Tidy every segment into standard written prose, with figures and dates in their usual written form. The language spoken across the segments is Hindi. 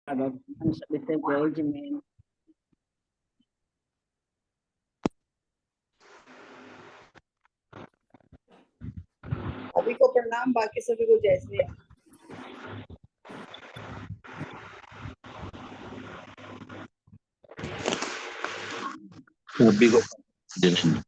भगवान सभी से जय जिनेन्द्र। सभी को प्रणाम, बाकी सभी को जय श्री राम। सभी को जय श्री राम।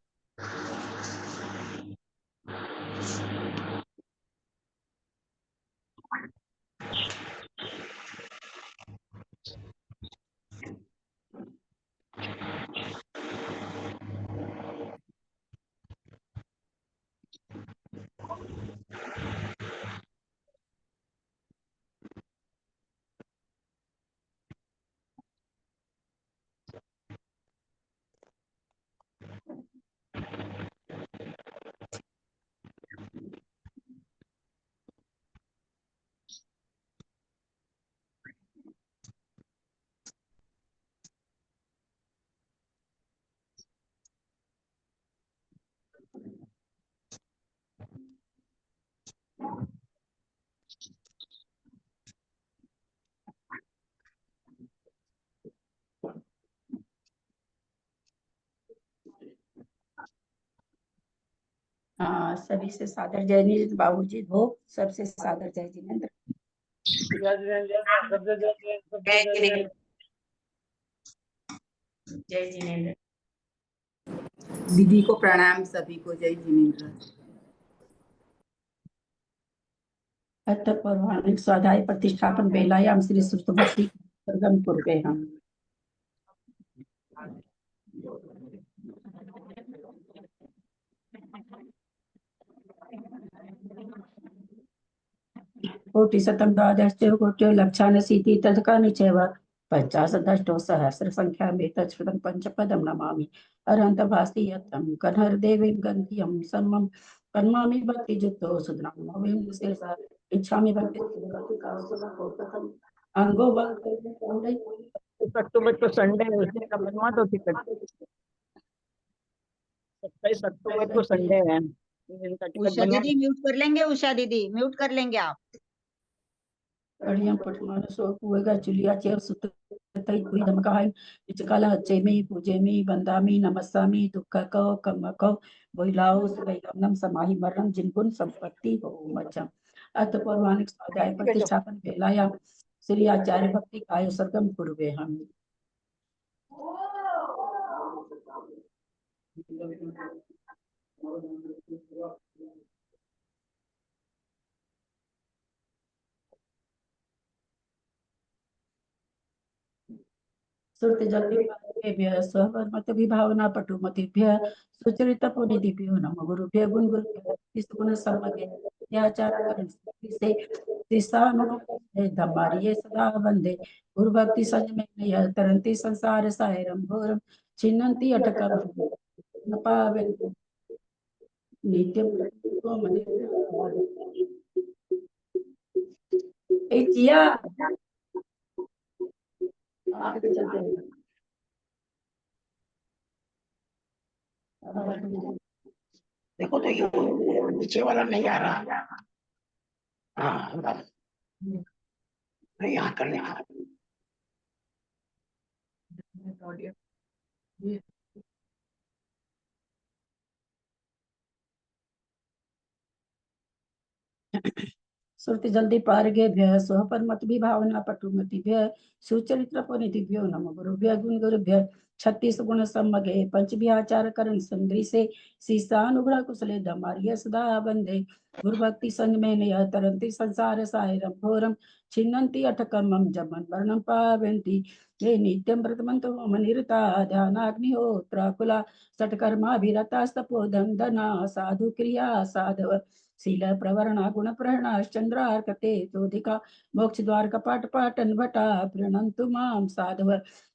हाँ, सभी से सादर जय जिनेन्द्र। बाबूजी भोग सबसे सादर जय जिनेन्द्र। जय जिनेन्द्र। दीदी को प्रणाम, सभी को जय जिनेन्द्र। अथ पौराणिक स्वाध्याय प्रतिष्ठापन बेलायाम श्री सुत भक्ति सर्गम पूर्वे हम कोटिशतं द्वादशो कोट्यो लक्षानशीति तत्कानिचैव 50 सहस्र संख्या में तत्श्रुतं पंचपदं नमामि। अरहन्तभास्ति यत्तं कनहरदेवीं गन्धियं सर्वं कन्मामि भक्तियुक्तो सुधनं नवीं शिरसा इच्छामि भक्ति अंगो अक्टूबर को संडे है, उसने का बनवा दो टिकट। 27 अक्टूबर को संडे है, इनका टिकट उषा बनवा। दीदी म्यूट कर लेंगे, उषा दीदी म्यूट कर लेंगे आप। अड़ियम पठमान सो कुएगा चुलिया चेव सुत तई कुई धमकाई इचकाला चेमी पूजेमी बंदामी नमस्सामी दुख को कम को बोइलाओ सुगम समाहि मरणम जिनकुन संपत्ति हो मचम। अत पौराणिक स्वाध्याय प्रतिष्ठापन बेलायाम श्री आचार्य भक्ति काय सर्गम पूर्वे हम सुरते जल्दी स्वमत विभावना पटुमतिभ्य सुचरित पुनिधिभ्यो नमः गुरुभ्य गुण गुरुभ्य गुण सम्मगे त्याचार से धम्मारिये सदा वंदे गुरु भक्ति संग में तरंती संसार सायरम घोरम छिन्नन्ति अटकम न पावे नित्यम ए जिया आगे चलते हैं। देखो तो ये नीचे वाला नहीं आ रहा। हाँ बस। नहीं यहाँ करने आ रहा। श्रुति जल्दी पारगे भय स्वपर मत विभावना पटुमति भय सुचरित्र पुनिधिभ्यो नमः गुरुभ्य गुण गुरुभ्य 36 गुण सम्मगे पंच विहाचार करण संग्री से सीसानुग्रह कुशले धमार्य सदा वंदे गुरु भक्ति संग में नय तरंती संसार सायरम घोरम छिन्नन्ति अटकमं जमन वर्णम पावन्ति ये नित्यं व्रतमन्तो मनिरता ध्यानाग्निहोत्र कुला सटकर्माभिरतास्तपोधन्दना साधु क्रिया साधव शील प्रवरणा गुण प्रहरणा चंद्रार्कते तोधिका मोक्ष द्वार कपाट पाटन भटा प्रणन्तु मां साधव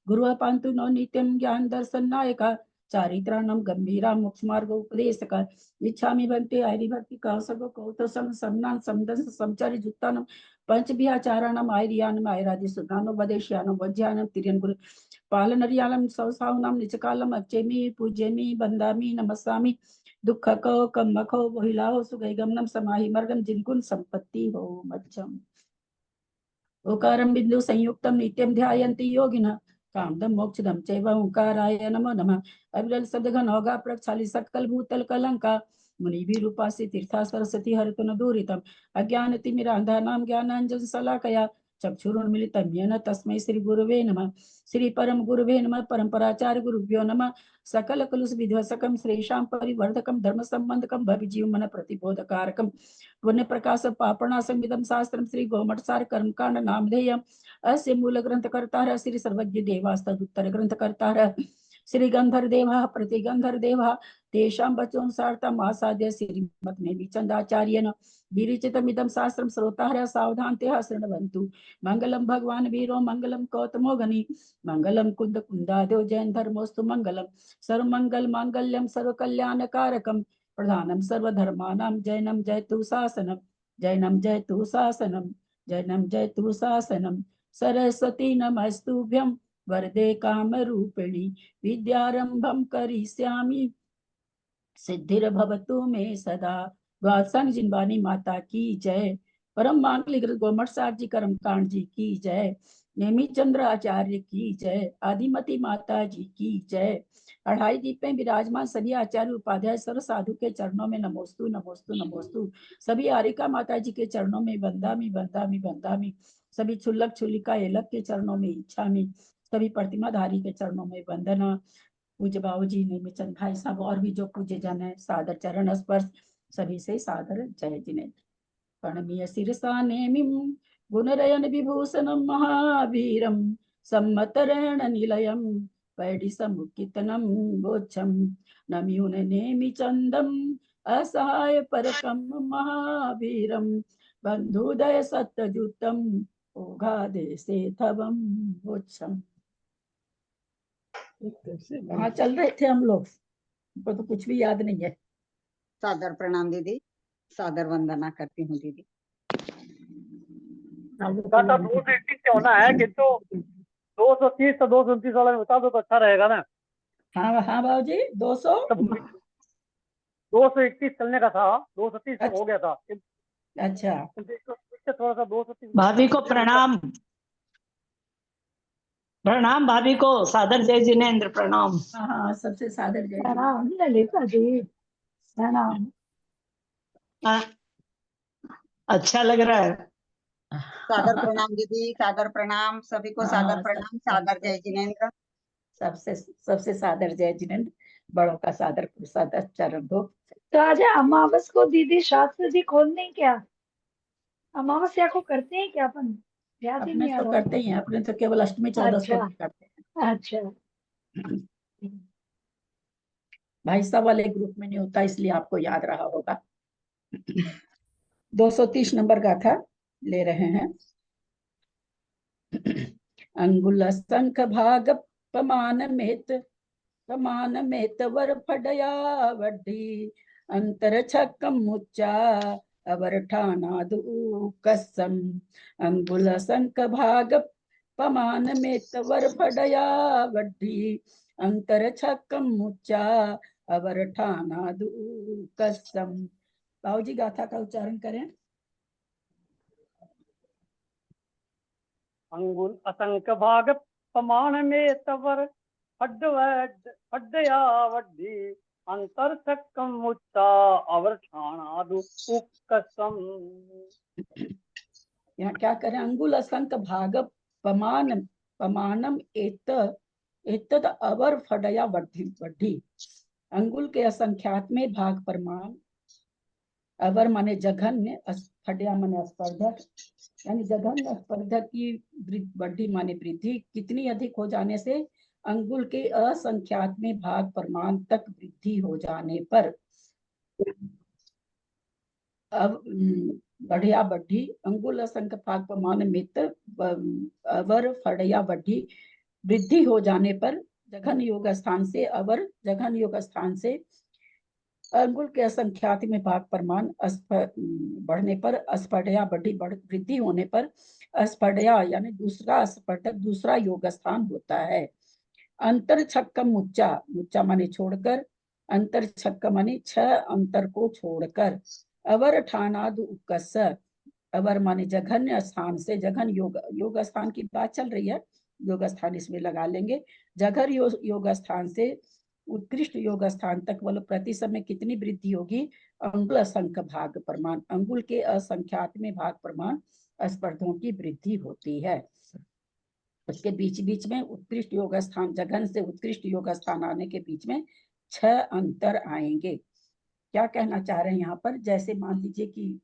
गुरु पांतु नो नित्यं ज्ञान दर्शन नायका चारित्राणम गंभीरा मोक्ष मार्ग उपदेशका इच्छामि भक्ति हरि भक्ति कौसगो कौतो सम समनान समदस समचारी जुत्तानम पंच विहाचाराणम आयरियानम आयरादि सुदानो वदेश्यानम वज्यानम तिरन गुरु पालनरियालम सौसावनाम निचकालम अच्चेमि पूज्यमि बंदामि नमस्सामि दुख को कम को बोहिलाओ सुगई गमनम समाहि मर्गम जिनकुन संपत्ति हो मच्छम। ओकारं बिंदु संयुक्तं नित्यं ध्यायन्ति योगिनः कामदं मोक्षदं चैव ओंकाराय नमो नमः। अविरल शब्द घन होगा प्रक्षाली सकल भूतल कलंका मुनि भी रूपासी तीर्था सरस्वती हरतु न दूरितम अज्ञान तिमिरांधा नाम ज्ञानांजन शलाकया चक्षुरुन्मिलितं येन तस्मै श्री गुरुवे नमः। श्री परम गुरुवे नमः। परंपराचार्य गुरुभ्यो नमः। सकल कलुष विध्वसकम श्रेषां परिवर्धकम धर्म संबंधकम भविजीव मन प्रतिबोधकारकम पुण्य प्रकाश पापणासंविदम शास्त्रम श्री गोमठसार कर्मकांड नामधेयम अस्य मूल ग्रंथ कर्ता श्री सर्वज्ञ देवास्तदुत्तर ग्रंथ कर्ता श्री गंधर देवा प्रतिगंधर देवा तेषां वचोऽनुसारतम् आसाद्य श्रीमद्नेमि चंदाचार्येण विरचितमिदं शास्त्रं श्रोतारः सावधानतया शृण्वन्तु। मंगलम भगवान वीरो मंगलम कौतमो गणि मंगलम कुंद कुंदादो जैन धर्मोस्तु मंगलम सर्वमंगल मांगल्यम सर्वकल्याणकारकम प्रधानम सर्वधर्मानां जैनम जयतु शासनम जैनम जयतु शासनम जैनम जयतु शासनम। सरस्वती नमस्तुभ्यं वरदे कामरूपिणी विद्यारंभं करिष्यामि सिद्धिर्भवतु मे सदा। द्वादशांग जिनवानी माता की जय। परम मांगलिक गोमठ सार जी कर्मकांड जी की जय। नेमी चंद्र आचार्य की जय। आदिमती माता जी की जय। अढ़ाई दीप में विराजमान सभी आचार्य उपाध्याय सर्व साधु के चरणों में नमोस्तु नमोस्तु नमोस्तु। सभी आरिका माता जी के चरणों में बंदामी बंदामी बंदामी। सभी छुल्लक छुल्लिका एलक के चरणों में इच्छामी। सभी प्रतिमाधारी के चरणों में वंदना। पूज्य बाबू जी नेमीचंद भाई साहब और भी जो पूज्य जन है सादर चरण स्पर्श सभी से सादर जय जिनेन्द्र। प्रणमीय शिरसा नेमिं गुणरयन विभूषणं महावीरं सम्मतरेण निलयं पैडी समुकितनं बोच्छं नम्यून नेमिचंदं असहाय परकं महावीरं बंधुदय सत्यजुतं ओघादे सेथवं बोच्छं। कहाँ चल रहे थे हम लोग, हमको तो कुछ भी याद नहीं है। सादर प्रणाम दीदी, सादर वंदना करती हूँ दीदी। दादा 221 से होना है किंतु 230 से 229 वाला में बता दो तो अच्छा रहेगा ना। हाँ हाँ बाबू जी 200 221 चलने का था, 230 अच्छा। हो गया था अच्छा इससे थोड़ा सा 230 भाभी को प्रणाम। प्रणाम भाभी को सादर जय जिनेन्द्र प्रणाम। हाँ हाँ सबसे सादर जय प्रणाम ललिता जी, प्रणाम। हाँ, अच्छा लग रहा है। सादर प्रणाम दीदी, सादर प्रणाम सभी को, सादर हाँ, प्रणाम, सादर जय जिनेन्द्र। सबसे सबसे सादर जय जिनेन्द्र। बड़ों का सादर सादर चरण दो। तो आज अमावस को दीदी शास्त्र जी खोल दें क्या? अमावस्या को करते हैं क्या अपन? याद ही अपने नहीं आ तो रहा। करते ही हैं, अपने तो केवल अष्टमी चौदस को अच्छा। नहीं करते हैं। अच्छा। भाई साहब वाले ग्रुप में नहीं होता इसलिए आपको याद रहा होगा। 230 नंबर गाथा ले रहे हैं। अंगुल संख भाग पमान मेत वर फडया वड्डी अंतर छक्कम मुच्चा अवर ठाना दू कसम। अंगुल संख भाग पमान मेत वर फडया वड्डी अंतर छक्कम मुच्चा अवर ठाना दू कसम। बाबूजी गाथा का उच्चारण करें। अंगुल असंख्य भाग प्रमाण में तवर फड्डया वड्डी अंतर चक्कम मुच्चा अवर ठाणादु उक्कसम। यहाँ क्या करें। अंगुल असंक भाग पमानम एतद अवर फडया वड्ढी। अंगुल के असंख्यात में भाग प्रमाण। अवर माने जघन्य, फडया माने स्पर्धक, यानी जघन्य स्पर्धक की वड्ढी माने वृद्धि कितनी अधिक हो जाने से अंगुल के असंख्यात में भाग प्रमाण तक वृद्धि हो जाने पर। अब बढ़िया बढ़ी अंगुल असंख्य भाग प्रमाण मित अवर फड़या बढ़ी वृद्धि हो जाने पर जघन योग स्थान से अवर जघन योग स्थान से अंगुल के असंख्यात में भाग प्रमाण बढ़ने पर अस्फड़या बढ़ी वृद्धि होने पर अस्फड़या यानी दूसरा स्पर्धक दूसरा योग स्थान होता है। अंतर छक्कम मुच्चा, मुच्चा माने छोड़कर, अंतर छक्कम माने 6 अंतर को छोड़कर, अवर ठानादु उक्कस अवर माने जघन्य स्थान से, जघन योग योग स्थान की बात चल रही है, योग स्थान इसमें लगा लेंगे। जघर योग स्थान से उत्कृष्ट योग स्थान तक बोलो प्रति समय कितनी वृद्धि होगी? अंगुल असंख्य भाग प्रमाण, अंगुल के असंख्यात में भाग प्रमाण स्पर्धों की वृद्धि होती है। उसके बीच बीच में उत्कृष्ट योग स्थान, जघन से उत्कृष्ट योग स्थान आने के बीच में 6 अंतर आएंगे। क्या कहना चाह रहे हैं यहाँ पर? जैसे मान लीजिए कि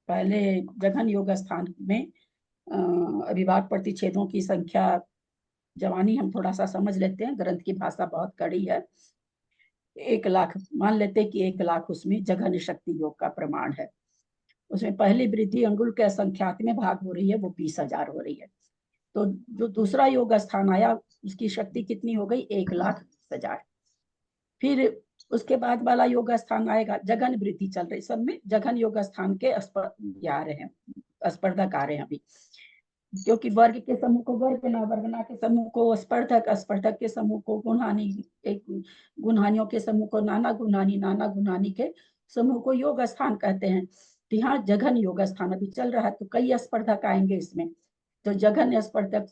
पहले जघन योग स्थान में अभिभाग प्रतिच्छेदों की संख्या, जवानी हम थोड़ा सा समझ लेते हैं, ग्रंथ की भाषा बहुत कड़ी है। 1 लाख मान लेते हैं कि 1 लाख उसमें जघन शक्ति योग का प्रमाण है। उसमें पहली वृद्धि अंगुल के असंख्यात में भाग हो रही है, वो 20,000 हो रही है। तो जो दूसरा योग स्थान आया उसकी शक्ति कितनी हो गई? 1,20,000। फिर उसके बाद वाला योग स्थान आएगा, जघन वृद्धि चल रही, सब में जघन योग स्थान के आ रहे हैं, स्पर्धक आ रहे हैं अभी, क्योंकि वर्ग के समूह को वर्गना, वर्गना के समूह को स्पर्धक, स्पर्धक के समूह को गुणहानी, एक गुणहानियों के समूह को नाना गुणहानी, नाना गुणहानी के समूह को योग स्थान कहते हैं। तो यहाँ जघन योग स्थान अभी चल रहा है, तो कई स्पर्धक आएंगे इसमें। तो जघन स्पर्धक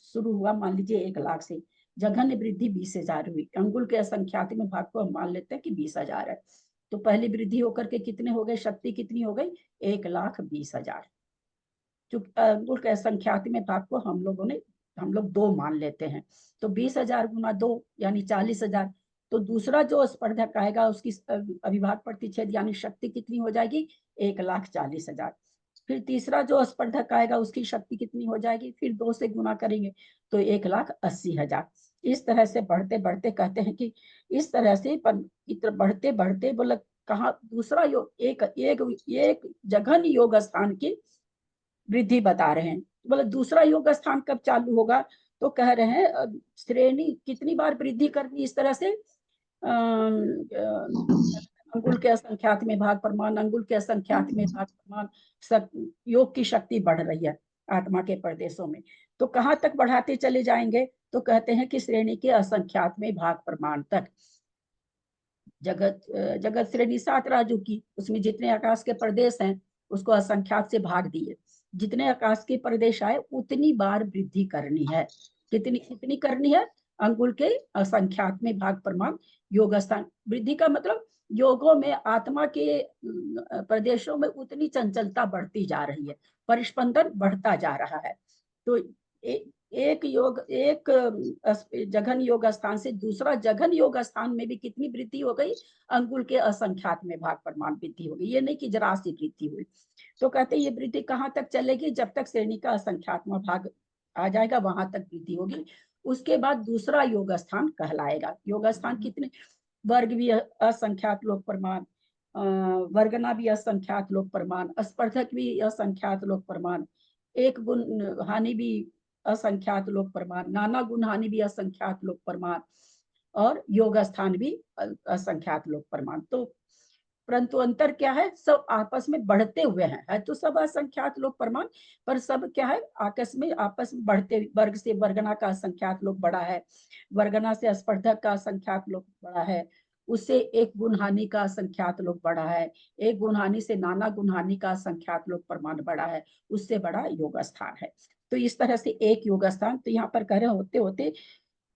शुरू हुआ मान लीजिए 1 लाख से, जघन्य वृद्धि 20,000 हुई। अंगुल के असंख्यात में भाग को हम मान लेते हैं कि 20,000 है। तो पहली वृद्धि होकर के कितने हो गए? शक्ति कितनी हो गई? 1,20,000। चूंकि अंगुल के असंख्यात में भाग को हम लोग 2 मान लेते हैं, तो 20,000 गुना 2 यानी 40,000। तो दूसरा जो स्पर्धक आएगा उसकी अभिभाग प्रतिच्छेद यानी शक्ति कितनी हो जाएगी? 1,40,000। फिर तीसरा जो स्पर्धक आएगा उसकी शक्ति कितनी हो जाएगी? फिर 2 से गुना करेंगे तो 1,80,000। इस तरह से बढ़ते बढ़ते कहते हैं कि इस तरह से बढ़ते बढ़ते बोला कहाँ दूसरा योग एक जघन योग स्थान की वृद्धि बता रहे हैं। बोले दूसरा योग स्थान कब चालू होगा? तो कह रहे हैं श्रेणी कितनी बार वृद्धि करनी इस तरह से, अंगुल के असंख्यात में भाग प्रमाण, अंगुल के असंख्यात में भाग प्रमाण, योग की शक्ति बढ़ रही है आत्मा के प्रदेशों में। तो कहाँ तक बढ़ाते चले जाएंगे? तो कहते हैं कि श्रेणी के असंख्यात में भाग प्रमाण तक। जगत श्रेणी 7 राजू की, उसमें जितने आकाश के प्रदेश हैं उसको असंख्यात से भाग दिए, जितने आकाश के प्रदेश आए उतनी बार वृद्धि करनी है। कितनी करनी है? अंगुल के असंख्यात में भाग प्रमाण योग स्थान। वृद्धि का मतलब योगों में आत्मा के प्रदेशों में उतनी चंचलता बढ़ती जा रही है, परिस्पंदन बढ़ता जा रहा है। तो एक जघन योग स्थान से दूसरा जघन योग स्थान में भी कितनी वृद्धि हो गई? अंगुल के असंख्यात में भाग प्रमाण वृद्धि हो गई। ये नहीं कि जरा सी वृद्धि हुई। तो कहते हैं ये वृद्धि कहाँ तक चलेगी? जब तक श्रेणी का असंख्यात्म भाग आ जाएगा वहां तक वृद्धि होगी। उसके बाद दूसरा योग स्थान कहलाएगा। योग स्थान कितने? वर्ग भी असंख्यात लोक प्रमाण, वर्गना भी असंख्यात लोक प्रमाण, स्पर्धक भी असंख्यात लोक प्रमाण, एक गुण हानि भी असंख्यात लोक प्रमाण, नाना गुण हानि भी असंख्यात लोक प्रमाण, और योग स्थान भी असंख्यात लोक प्रमाण। तो परंतु अंतर क्या है? सब आपस में बढ़ते हुए हैं, है तो सब असंख्यात लोक प्रमाण, पर सब क्या है? आपस में बढ़ते, वर्ग से वर्गना का असंख्यात लोक बड़ा है, वर्गना से स्पर्धक का असंख्यात लोक बड़ा है, उससे एक गुणहानि का असंख्यात लोक बड़ा है, एक गुणहानि से नाना गुणहानि का असंख्यात लोक प्रमाण बड़ा है, उससे बड़ा योग स्थान है। तो इस तरह से एक योग स्थान, तो यहाँ पर कह रहे होते होते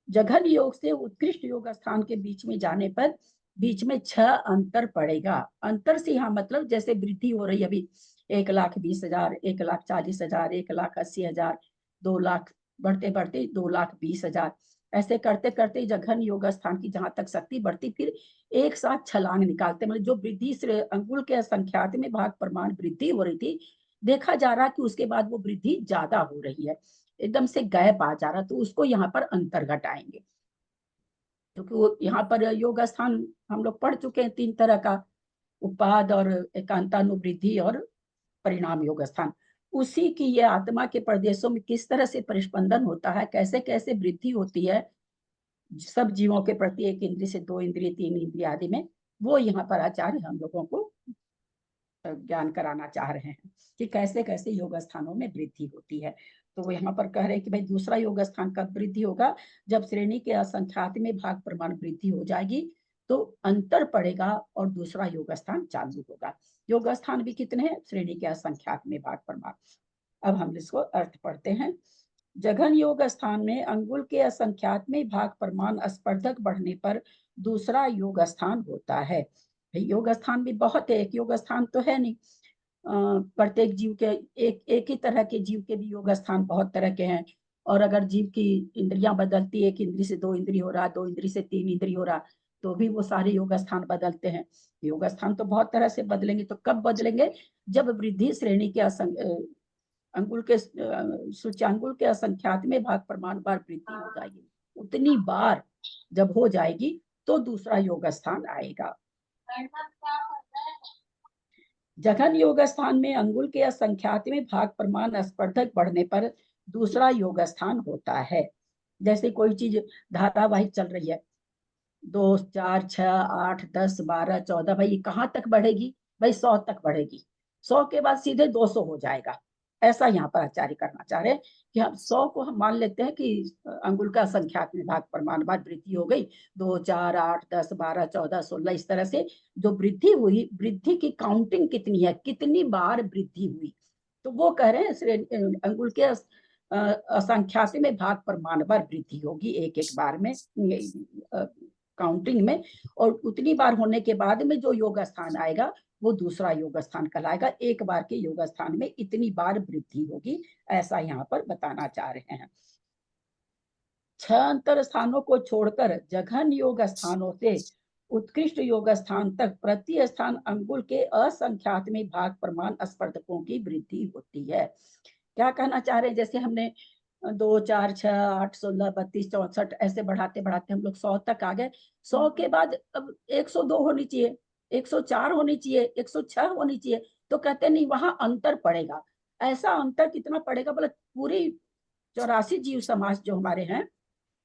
जघन योग से उत्कृष्ट योग स्थान के बीच में जाने पर बीच में 6 अंतर पड़ेगा। अंतर से यहाँ मतलब जैसे वृद्धि हो रही है अभी 1,20,000, 1,40,000, 1,80,000, 2 लाख, बढ़ते बढ़ते 2,20,000, ऐसे करते करते जघन योग स्थान की जहां तक शक्ति बढ़ती, फिर एक साथ छलांग निकालते, मतलब जो वृद्धि से अंगुल के संख्यात में भाग प्रमाण वृद्धि हो रही थी, देखा जा रहा कि उसके बाद वो वृद्धि ज्यादा हो रही है, एकदम से गैप आ जा रहा, तो उसको यहाँ पर अंतर घटाएंगे। क्योंकि वो यहाँ पर योग स्थान हम लोग पढ़ चुके हैं 3 तरह का, उपाद और एकांतानुवृद्धि और परिणाम योग स्थान। उसी की ये आत्मा के प्रदेशों में किस तरह से परिस्पंदन होता है, कैसे कैसे वृद्धि होती है सब जीवों के प्रति, 1 इंद्रिय से 2 इंद्रिय, 3 इंद्रिय आदि में, वो यहाँ पर आचार्य हम लोगों को ज्ञान कराना चाह रहे हैं कि कैसे कैसे योग स्थानों में वृद्धि होती है। तो वो यहाँ पर कह रहे हैं कि भाई दूसरा योग स्थान कब वृद्धि होगा? जब श्रेणी के असंख्यात में भाग प्रमाण वृद्धि हो जाएगी, तो अंतर पड़ेगा और दूसरा योग स्थान चालू होगा। योग स्थान भी कितने हैं? श्रेणी के असंख्यात में भाग प्रमाण। अब हम इसको अर्थ पढ़ते हैं। जघन योग स्थान में अंगुल के असंख्यात में भाग प्रमाण स्पर्धक बढ़ने पर दूसरा योग स्थान होता है। योग स्थान भी बहुत है, एक योग स्थान तो है नहीं। प्रत्येक जीव के एक ही तरह के जीव के भी योग स्थान बहुत तरह के हैं। और अगर जीव की इंद्रियां बदलती, एक इंद्री से 2 इंद्री हो रहा, 2 इंद्री से 3 इंद्री हो रहा, तो भी वो सारे योग स्थान बदलते हैं। योग स्थान तो बहुत तरह से बदलेंगे। तो कब बदलेंगे? जब वृद्धि श्रेणी के अंगुल के सूच्यांगुल के असंख्यात में भाग प्रमाण बार वृद्धि हो जाएगी, उतनी बार जब हो जाएगी तो दूसरा योग स्थान आएगा। जघन योग स्थान में अंगुल के असंख्यात में भाग प्रमाण स्पर्धक बढ़ने पर दूसरा योग स्थान होता है। जैसे कोई चीज धारावाहिक चल रही है, 2, 4, 6, 8, 10, 12, 14, भाई कहाँ तक बढ़ेगी? भाई 100 तक बढ़ेगी। 100 के बाद सीधे 200 हो जाएगा। ऐसा यहाँ पर आचार्य करना चाह रहे हैं कि हम 100 को हम मान लेते हैं कि अंगुल का संख्यात में भाग प्रमाण बाद वृद्धि हो गई। 2, 4, 8, 10, 12, 14, 16 इस तरह से जो वृद्धि हुई, वृद्धि की काउंटिंग कितनी है, कितनी बार वृद्धि हुई, तो वो कह रहे हैं अंगुल के असंख्यात में भाग प्रमाण बार वृद्धि होगी एक एक बार में काउंटिंग में। और उतनी बार होने के बाद में जो योग स्थान आएगा वो दूसरा योग स्थान कहलाएगा। एक बार के योग स्थान में इतनी बार वृद्धि होगी, ऐसा यहाँ पर बताना चाह रहे हैं। 6 अंतर स्थानों को छोड़कर जघन योग स्थानों से उत्कृष्ट योग स्थान तक प्रति स्थान अंगुल के असंख्यात में भाग प्रमाण स्पर्धकों की वृद्धि होती है। क्या कहना चाह रहे हैं? जैसे हमने 2, 4, 6, 8, 16, 32, 64 ऐसे बढ़ाते बढ़ाते हम लोग 100 तक आ गए। 100 के बाद अब 102 होनी चाहिए, 104 होनी चाहिए, 106 होनी चाहिए। तो कहते नहीं, वहां अंतर पड़ेगा। ऐसा अंतर कितना पड़ेगा? बोले पूरी 84 जीव समाज जो हमारे हैं,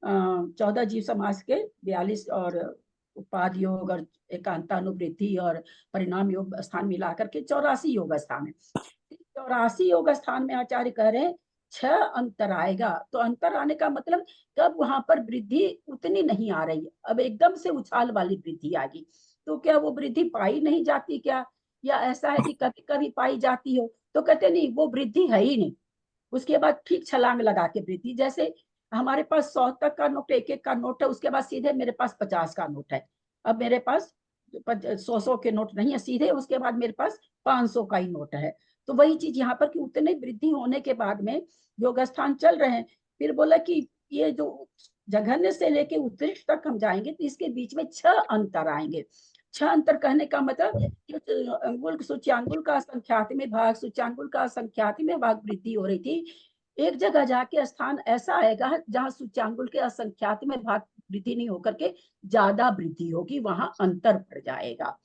14 जीव समाज के 42 और उपाद योग और एकांतानुवृत्ति और परिणाम योग स्थान मिलाकर के 84 योग स्थान है। 84 योग स्थान में आचार्य कह रहे हैं 6 अंतर आएगा। तो अंतर आने का मतलब कब वहां पर वृद्धि उतनी नहीं आ रही है, अब एकदम से उछाल वाली वृद्धि आ गई। तो क्या वो वृद्धि पाई नहीं जाती क्या? या ऐसा है कि कभी कभी पाई जाती हो? तो कहते नहीं, वो वृद्धि है ही नहीं। उसके बाद ठीक छलांग लगा के वृद्धि, जैसे हमारे पास 100 तक का नोट, एक एक का नोट है, उसके बाद सीधे मेरे पास 50 का नोट है। अब मेरे पास 100 के नोट नहीं है सीधे, उसके बाद मेरे पास 500 का ही नोट है। तो वही चीज यहाँ पर कि उतने वृद्धि होने के बाद में योग स्थान चल रहे हैं। फिर बोला कि ये जो जघन्य से लेके उत्कृष्ट तक हम जाएंगे तो इसके बीच में 6 अंतर आएंगे। 6 अंतर कहने का मतलब अंगुल सूच्यांगुल का संख्यात में भाग, सूच्यांगुल का संख्यात में भाग वृद्धि हो रही थी। एक जगह जाके स्थान ऐसा आएगा जहां सूच्यांगुल के असंख्यात में भाग वृद्धि नहीं होकर के ज्यादा वृद्धि होगी, वहां अंतर पड़ जाएगा।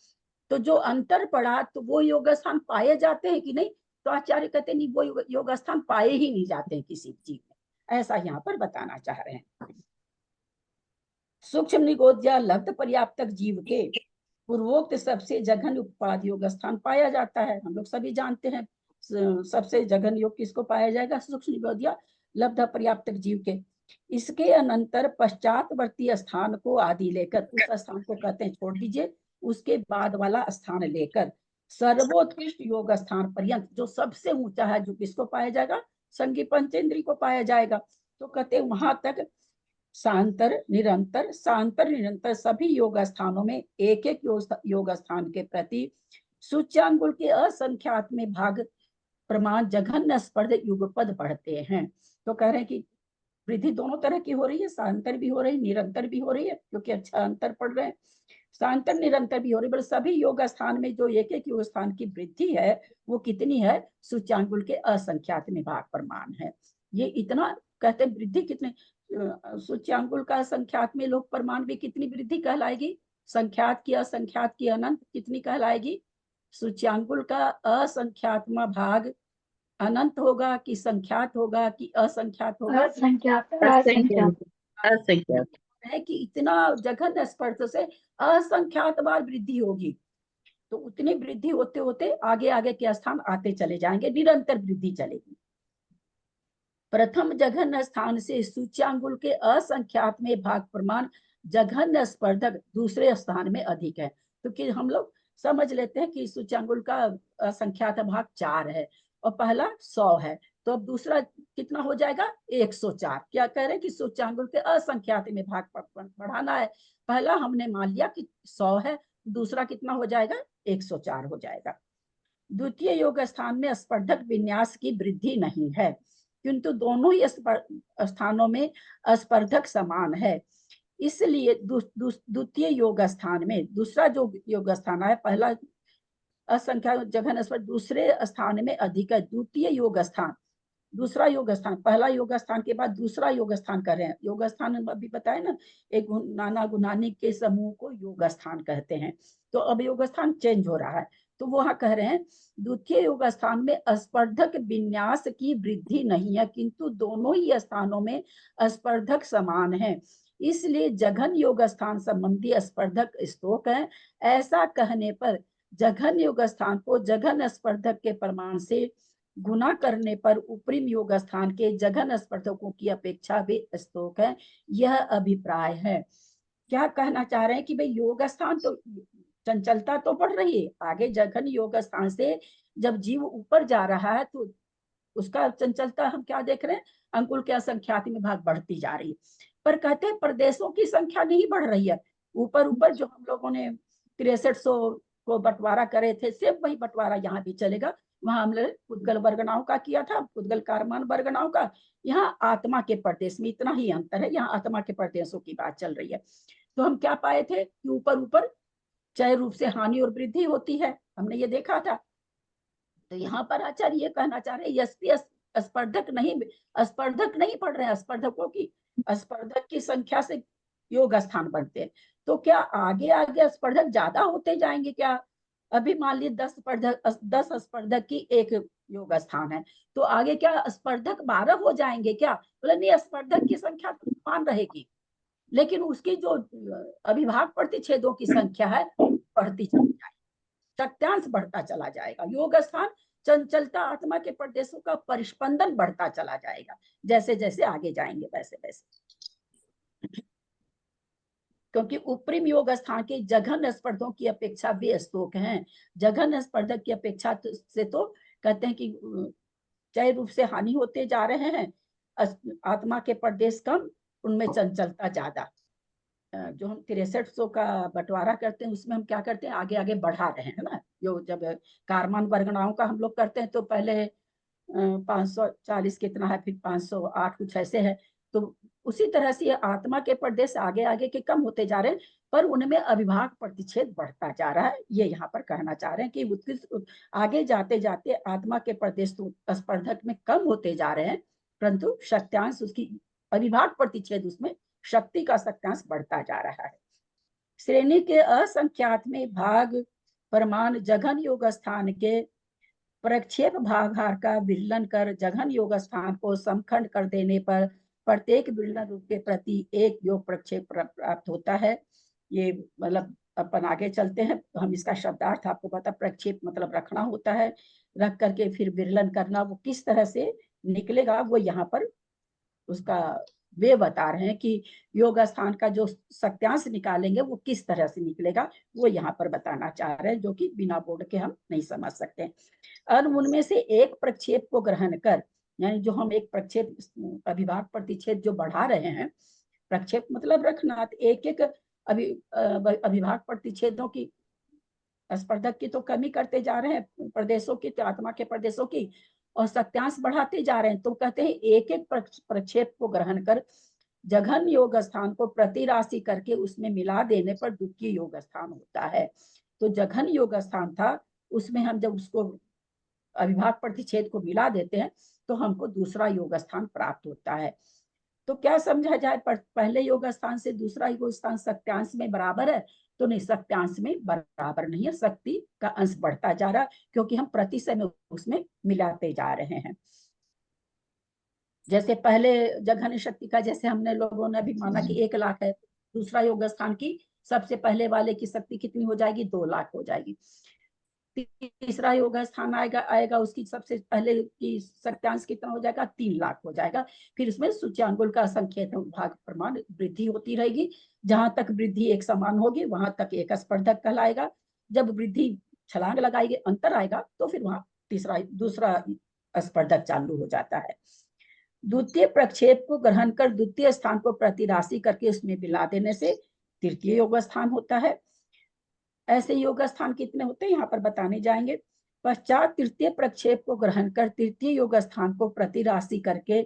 तो जो अंतर पड़ा तो वो योग स्थान पाए जाते हैं कि नहीं? तो आचार्य कहते नहीं, वो योग स्थान पाए ही नहीं जाते हैं किसी जीव में, ऐसा यहाँ पर बताना चाह रहे हैं। सूक्ष्म निगोद या लब्ध पर्याप्तक जीव के पूर्वोक्त सबसे जघन उत्पाद योग स्थान पाया जाता है। हम लोग सभी जानते हैं सबसे जघन योग किसको पाया जाएगा? सूक्ष्म निगोद या लब्ध पर्याप्तक जीव के। इसके अनंतर पश्चातवर्ती स्थान को आदि लेकर, उस स्थान को कहते हैं छोड़ दीजिए, उसके बाद वाला स्थान लेकर सर्वोत्कृष्ट योग स्थान पर्यंत जो सबसे ऊंचा है, जो किसको पाया जाएगा? संगी पंचेंद्री को पाया जाएगा। तो कहते हैं वहां तक सांतर निरंतर, सांतर निरंतर सभी योग स्थानों में एक एक योग स्थान के प्रति सूच्यांगुल के असंख्यात में भाग प्रमाण जघन्य स्पर्ध युगपद बढ़ते हैं। तो कह रहे हैं कि वृद्धि दोनों तरह की हो रही है, सांतर भी हो रही है, निरंतर भी हो रही है, क्योंकि अच्छा अंतर पड़ रहे हैं। सांतर निरंतर भी हो रही है, बल्कि सभी योग स्थान में जो एक एक योग स्थान की वृद्धि है वो कितनी है? सूच्यांगुल के असंख्यात में भाग प्रमाण है। ये इतना कहते हैं वृद्धि कितने, सूच्यांगुल का संख्यात में लोग प्रमाण भी कितनी वृद्धि कहलाएगी? संख्यात की असंख्यात की अनंत कितनी कहलाएगी? सूच्यांगुल का असंख्यात्मा भाग अनंत होगा कि संख्यात होगा कि असंख्यात होगा? असंख्यात असंख्यात असंख्यात है कि इतना जघन्य स्पर्श से असंख्यात बार वृद्धि होगी। तो उतनी वृद्धि होते होते आगे आगे के स्थान आते चले जाएंगे, निरंतर वृद्धि चलेगी। प्रथम जघन्य स्थान से सूच्यांगुल के असंख्यात में भाग प्रमाण जघन्य स्पर्धक दूसरे स्थान में अधिक है। तो कि हम लोग समझ लेते हैं कि सूच्यांगुल का असंख्यात भाग 4 है और पहला 100 है, तो अब दूसरा कितना हो जाएगा 104। क्या कह रहे हैं कि सूच्यांगुल के असंख्यात में भाग बढ़ाना है। पहला हमने मान लिया कि 100 है, दूसरा कितना हो जाएगा 104 हो जाएगा। द्वितीय योग स्थान में स्पर्धक विन्यास की वृद्धि नहीं है, किंतु दोनों ही स्थानों में स्पर्धक समान है। इसलिए द्वितीय योग स्थान में दूसरा जो योग स्थान है, पहला असंख्या जघन स्पर्ध दूसरे स्थान में अधिक है। द्वितीय योग स्थान दूसरा योग स्थान, पहला योग स्थान के बाद दूसरा योग स्थान कर रहे हैं। योग स्थान अभी बताए ना, एक नाना गुणानी के समूह को योग स्थान कहते हैं। तो अब योग स्थान चेंज हो रहा है, तो वहां कह रहे हैं द्वितीय योग स्थान में स्पर्धक विन्यास की वृद्धि नहीं है, किंतु दोनों ही स्थानों में स्पर्धक समान है। इसलिए जघन योग स्थान संबंधी स्पर्धक स्तोक है। ऐसा कहने पर जघन योग स्थान को जघन स्पर्धक के प्रमाण से गुना करने पर उपरिम योग स्थान के जघन स्पर्धकों की अपेक्षा वे स्तोक है। यह अभिप्राय है। क्या कहना चाह रहे हैं कि भाई योग स्थान तो चंचलता तो बढ़ रही है, आगे जघन योग स्थान से जब जीव ऊपर जा रहा है तो उसका चंचलता हम क्या देख रहे हैं, अंकुल के असंख्यात में भाग बढ़ती जा रही है। पर कहते हैं प्रदेशों की संख्या नहीं बढ़ रही है। ऊपर ऊपर जो हम लोगों ने 6300 को बंटवारा करे थे, सेम वही बंटवारा यहाँ भी चलेगा। वहां हमने पुद्गल वर्गनाओं का किया था, पुद्गल कारमान वर्गनाओं का। यहाँ आत्मा के प्रदेश में इतना ही अंतर है, यहाँ आत्मा के प्रदेशों की बात चल रही है। तो हम क्या पाए थे कि ऊपर ऊपर चय रूप से हानि और वृद्धि होती है, हमने ये देखा था। तो यहाँ पर आचार्य ये कहना चाह रहे हैं स्पर्धक नहीं पढ़ रहे हैं, स्पर्धक की संख्या से योग स्थान बनते हैं। तो क्या आगे आगे स्पर्धक ज्यादा होते जाएंगे क्या? अभी मान लीजिए 10 स्पर्धक की एक योग स्थान है, तो आगे क्या स्पर्धक 12 हो जाएंगे क्या? बोले नहीं, स्पर्धक की संख्या तो समान रहेगी, लेकिन उसकी जो अभिभाग प्रतिच्छेदों की संख्या है बढ़ती चली जाएगी, शक्त्यांश बढ़ता चला जाएगा। योग स्थान चंचलता आत्मा के प्रदेशों का परिस्पंदन बढ़ता चला जाएगा, जैसे जैसे आगे जाएंगे वैसे वैसे। क्योंकि उपरिम योग स्थान के जघन स्पर्धों की अपेक्षा वे स्तोक हैं। जघन स्पर्धक की अपेक्षा से तो कहते हैं कि चय रूप से हानि होते जा रहे हैं, आत्मा के प्रदेश कम, उनमें चंचलता ज्यादा। जो हम 6300 का बंटवारा करते हैं उसमें हम क्या करते हैं, आगे आगे बढ़ा रहे हैं ना। जो जब कारमान वर्गनाओं का हम लोग करते हैं तो पहले 540 कितना है, फिर 508 कुछ ऐसे है। तो उसी तरह से आत्मा के प्रदेश आगे आगे के कम होते जा रहे हैं, पर उनमें अभिभाग प्रतिच्छेद बढ़ता जा रहा है। ये यहाँ पर कहना चाह रहे हैं कि उत्कृष्ट आगे जाते जाते आत्मा के प्रदेश तो स्पर्धक में कम होते जा रहे हैं, परंतु शक्त्यांश उसकी अभिभाग प्रतिच्छेद उसमें शक्ति का शक्त्यांश बढ़ता जा रहा है। श्रेणी के असंख्यात में भाग प्रमाण जघन योग स्थान के प्रक्षेप भागार का विलयन कर जघन योग स्थान को समखंड कर देने पर प्रत्येक विलयन रूप के प्रति एक योग प्रक्षेप प्राप्त होता है। ये मतलब अपन आगे चलते हैं, हम इसका शब्दार्थ आपको पता, प्रक्षेप मतलब रखना होता है, रख करके फिर विलयन करना, वो किस तरह से निकलेगा वो यहाँ पर उसका वे बता रहे हैं कि योग स्थान का जो शक्त्यांश निकालेंगे वो किस तरह से निकलेगा, वो यहाँ पर बताना चाह रहे हैं, जो कि बिना बोर्ड के हम नहीं समझ सकते। और उनमें से एक प्रक्षेप को ग्रहण कर, यानी जो हम एक प्रक्षेप अभिभाग प्रतिच्छेद जो बढ़ा रहे हैं, प्रक्षेप मतलब रखना, एक एक अभिभाग प्रतिच्छेदों की स्पर्धक की तो कमी करते जा रहे हैं, प्रदेशों की, आत्मा के प्रदेशों की, और शक्त्यांश बढ़ाते जा रहे हैं। तो कहते हैं एक एक प्रक्षेप को ग्रहण कर जघन योग स्थान को प्रति राशि करके उसमें मिला देने पर द्वितीय योग स्थान होता है। तो जघन योग स्थान था, उसमें हम जब उसको अभिभाग प्रतिच्छेद को मिला देते हैं तो हमको दूसरा योग स्थान प्राप्त होता है। तो क्या समझा जाए, पहले योग स्थान से दूसरा योग स्थान शक्त्यांश में बराबर है? तो नहीं, शक्त्यांश में बराबर नहीं है, शक्ति का अंश बढ़ता जा रहा है, क्योंकि हम प्रति समय उसमें मिलाते जा रहे हैं। जैसे पहले जघन शक्ति का, जैसे हमने लोगों ने अभी माना कि 1 लाख है, दूसरा योग स्थान की सबसे पहले वाले की शक्ति कितनी हो जाएगी, 2 लाख हो जाएगी। तीसरा योग स्थान आएगा आएगा उसकी सबसे पहले की शक्त्यांश कितना हो जाएगा, 3 लाख हो जाएगा। फिर उसमें सूच्यांगुल का असंख्य भाग प्रमाण वृद्धि होती रहेगी। जहां तक वृद्धि एक समान होगी वहां तक एक स्पर्धक कहलाएगा। जब वृद्धि छलांग लगाएगी, अंतर आएगा, तो फिर वहां दूसरा स्पर्धक चालू हो जाता है। द्वितीय प्रक्षेप को ग्रहण कर द्वितीय स्थान को प्रतिराशि करके उसमें मिला देने से तृतीय योग स्थान होता है। ऐसे योग स्थान कितने होते हैं यहाँ पर बताने जाएंगे। पश्चात तृतीय प्रक्षेप को ग्रहण कर तृतीय योग स्थान को प्रतिराशि करके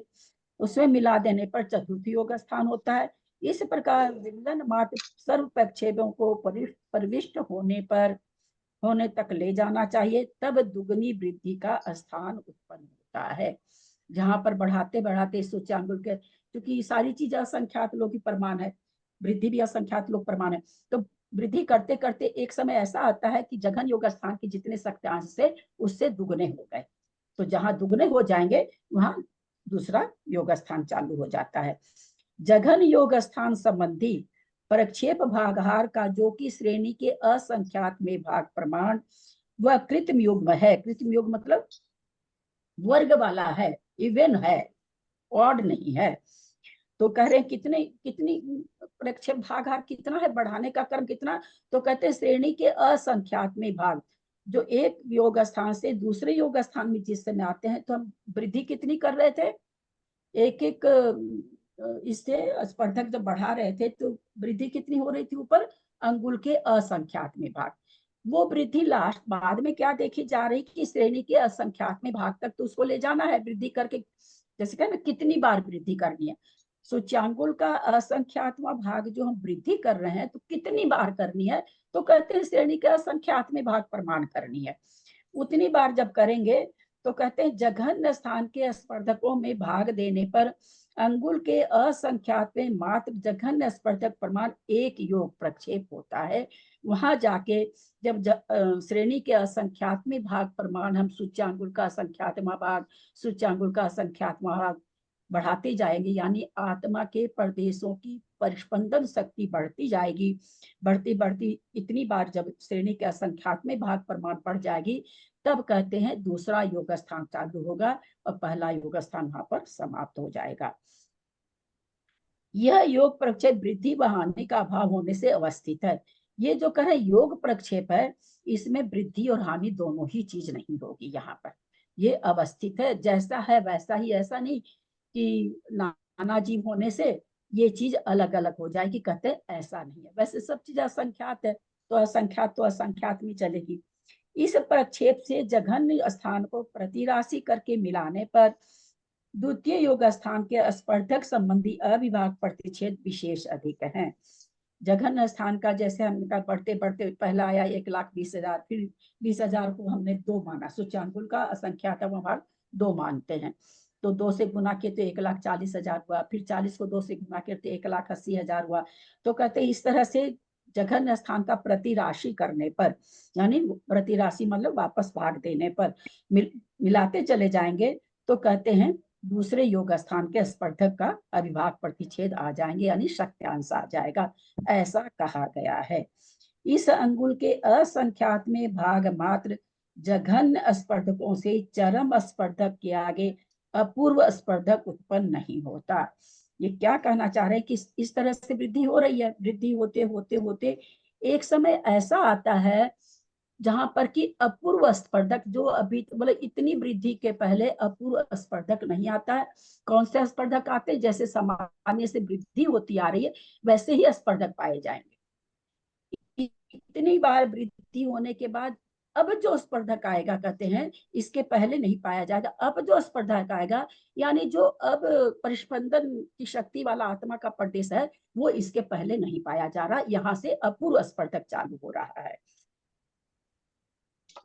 उसमें मिला देने पर चतुर्थ योग स्थान होता है। इस प्रकार विंदन मात्र सर्व प्रक्षेपों को प्रविष्ट होने तक ले जाना चाहिए, तब दुगनी वृद्धि का स्थान उत्पन्न होता है। जहां पर बढ़ाते बढ़ाते सूच्यांगुल के, क्योंकि सारी चीज असंख्यात लोग की प्रमाण है, वृद्धि भी असंख्यात लोग प्रमाण है, तो वृद्धि करते करते एक समय ऐसा आता है कि जघन योग स्थान के जितने शक्त्यांश से उससे दुगने हो गए। तो जहां दुगने हो जाएंगे वहां दूसरा योग स्थान चालू हो जाता है। जघन योग स्थान संबंधी प्रक्षेप भागहार का जो कि श्रेणी के असंख्यात में भाग प्रमाण वह कृत्रिम युग्म है। कृत्रिम युग्म मतलब वर्ग वाला है, इवन है, ऑड नहीं है। तो कह रहे हैं कितनी प्रक्षेप भागहार कितना है, बढ़ाने का क्रम कितना, तो कहते हैं श्रेणी के असंख्यात में भाग, जो एक योग स्थान से दूसरे योग स्थान में जिस समय आते हैं, तो हम वृद्धि कितनी कर रहे थे, एक एक इससे स्पर्धक जब बढ़ा रहे थे तो वृद्धि कितनी हो रही थी, ऊपर अंगुल के असंख्यात में भाग। वो वृद्धि लास्ट बाद में क्या देखी जा रही कि श्रेणी के असंख्यात में भाग तक तो उसको ले जाना है वृद्धि करके, जैसे कहना कितनी बार वृद्धि करनी है। सूच्यांगुल का असंख्यातवां भाग जो हम वृद्धि कर रहे हैं तो कितनी बार करनी है, तो कहते हैं श्रेणी के असंख्यात में भाग प्रमाण करनी है। उतनी बार जब करेंगे तो कहते हैं जघन्य स्थान के स्पर्धकों में भाग देने पर अंगुल के असंख्यात में मात्र जघन्य स्पर्धक प्रमाण एक योग प्रक्षेप होता है। वहां जाके जब श्रेणी के असंख्यात में भाग प्रमाण हम सूच्यांगुल का असंख्यातवां भाग, सूच्यांगुल का असंख्यातवां भाग बढ़ाते जाएंगे, यानी आत्मा के प्रदेशों की परिस्पंदन शक्ति बढ़ती जाएगी। बढ़ती बढ़ती इतनी बार जब श्रेणी के असंख्यात में भाग प्रमाण बढ़ जाएगी, तब कहते हैं दूसरा योग स्थान चालू होगा और पहला योग स्थान वहां पर समाप्त हो जाएगा। यह योग प्रक्षेप वृद्धि व हानि का अभाव होने से अवस्थित है। ये जो कह रहे योग प्रक्षेप है, इसमें वृद्धि और हानि दोनों ही चीज नहीं होगी। यहाँ पर ये अवस्थित है, जैसा है वैसा ही, ऐसा नहीं कि नाना जीव होने से ये चीज अलग अलग हो जाएगी, कहते ऐसा नहीं है। वैसे सब चीज असंख्यात है, तो असंख्यात में चलेगी। इस प्रक्षेप से जघन्य स्थान को प्रतिराशि करके मिलाने पर द्वितीय योग स्थान के स्पर्धक संबंधी अविभाग प्रतिच्छेद विशेष अधिक है। जघन्य स्थान का जैसे हमने बढ़ते बढ़ते पहला आया 1,20,000, फिर 20,000 को हमने 2 माना, सूच्यांगुल का असंख्यातवां भाग 2 मानते हैं, तो 2 से गुना किए तो 1,40,000 हुआ, फिर 40 को 2 से गुना किए तो 1,80,000 हुआ। तो कहते इस तरह से जघन्य स्थान का प्रतिराशि करने पर, यानी प्रतिराशि मतलब वापस भाग देने पर मिलाते चले जाएंगे, तो कहते हैं दूसरे योग स्थान के स्पर्धक का अविभाग प्रतिच्छेद आ जाएंगे, यानी शक्त्यांश आ जाएगा, ऐसा कहा गया है। इस अंगुल के असंख्यात में भाग मात्र जघन्य स्पर्धकों से चरम स्पर्धक के आगे अपूर्व स्पर्धक उत्पन्न नहीं होता। ये क्या कहना चाह रहे हैं कि इस तरह से वृद्धि हो रही है, वृद्धि होते होते होते एक समय ऐसा आता है जहां पर कि अपूर्व स्पर्धक, जो अभी बोले इतनी वृद्धि के पहले अपूर्व स्पर्धक नहीं आता है। कौन से स्पर्धक आते हैं, जैसे सामान्य से वृद्धि होती आ रही है वैसे ही स्पर्धक पाए जाएंगे। इतनी बार वृद्धि होने के बाद अब जो स्पर्धक आएगा, कहते हैं इसके पहले नहीं पाया जाएगा। अब जो स्पर्धक आएगा, यानी जो अब परिस्पंदन की शक्ति वाला आत्मा का प्रदेश है, वो इसके पहले नहीं पाया जा रहा, यहाँ से अपूर्व स्पर्धक चालू हो रहा है।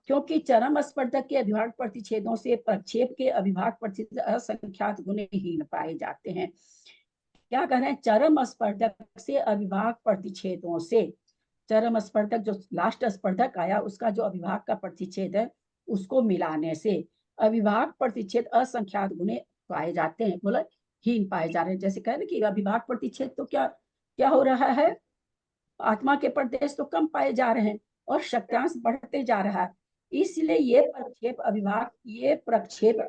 क्योंकि चरम स्पर्धक के अविभाग प्रतिच्छेदों से प्रक्षेप के अविभाग प्रतिच्छेद असंख्यात गुणहीन पाए जाते हैं। क्या कह रहे हैं, चरम स्पर्धक से अविभाग प्रतिच्छेदों से, चरम स्पर्धक जो लास्ट स्पर्धक आया उसका जो अविभाग का प्रतिच्छेद है उसको मिलाने से अविभाग प्रतिच्छेद असंख्यात गुणे पाए जाते हैं, बोला हीन पाए जा रहे हैं। जैसे कह रहे कि अविभाग प्रतिच्छेद तो क्या हो रहा है, आत्मा के प्रदेश तो कम पाए जा रहे हैं और शक्त्यांश बढ़ते जा रहा है। इसलिए ये प्रक्षेप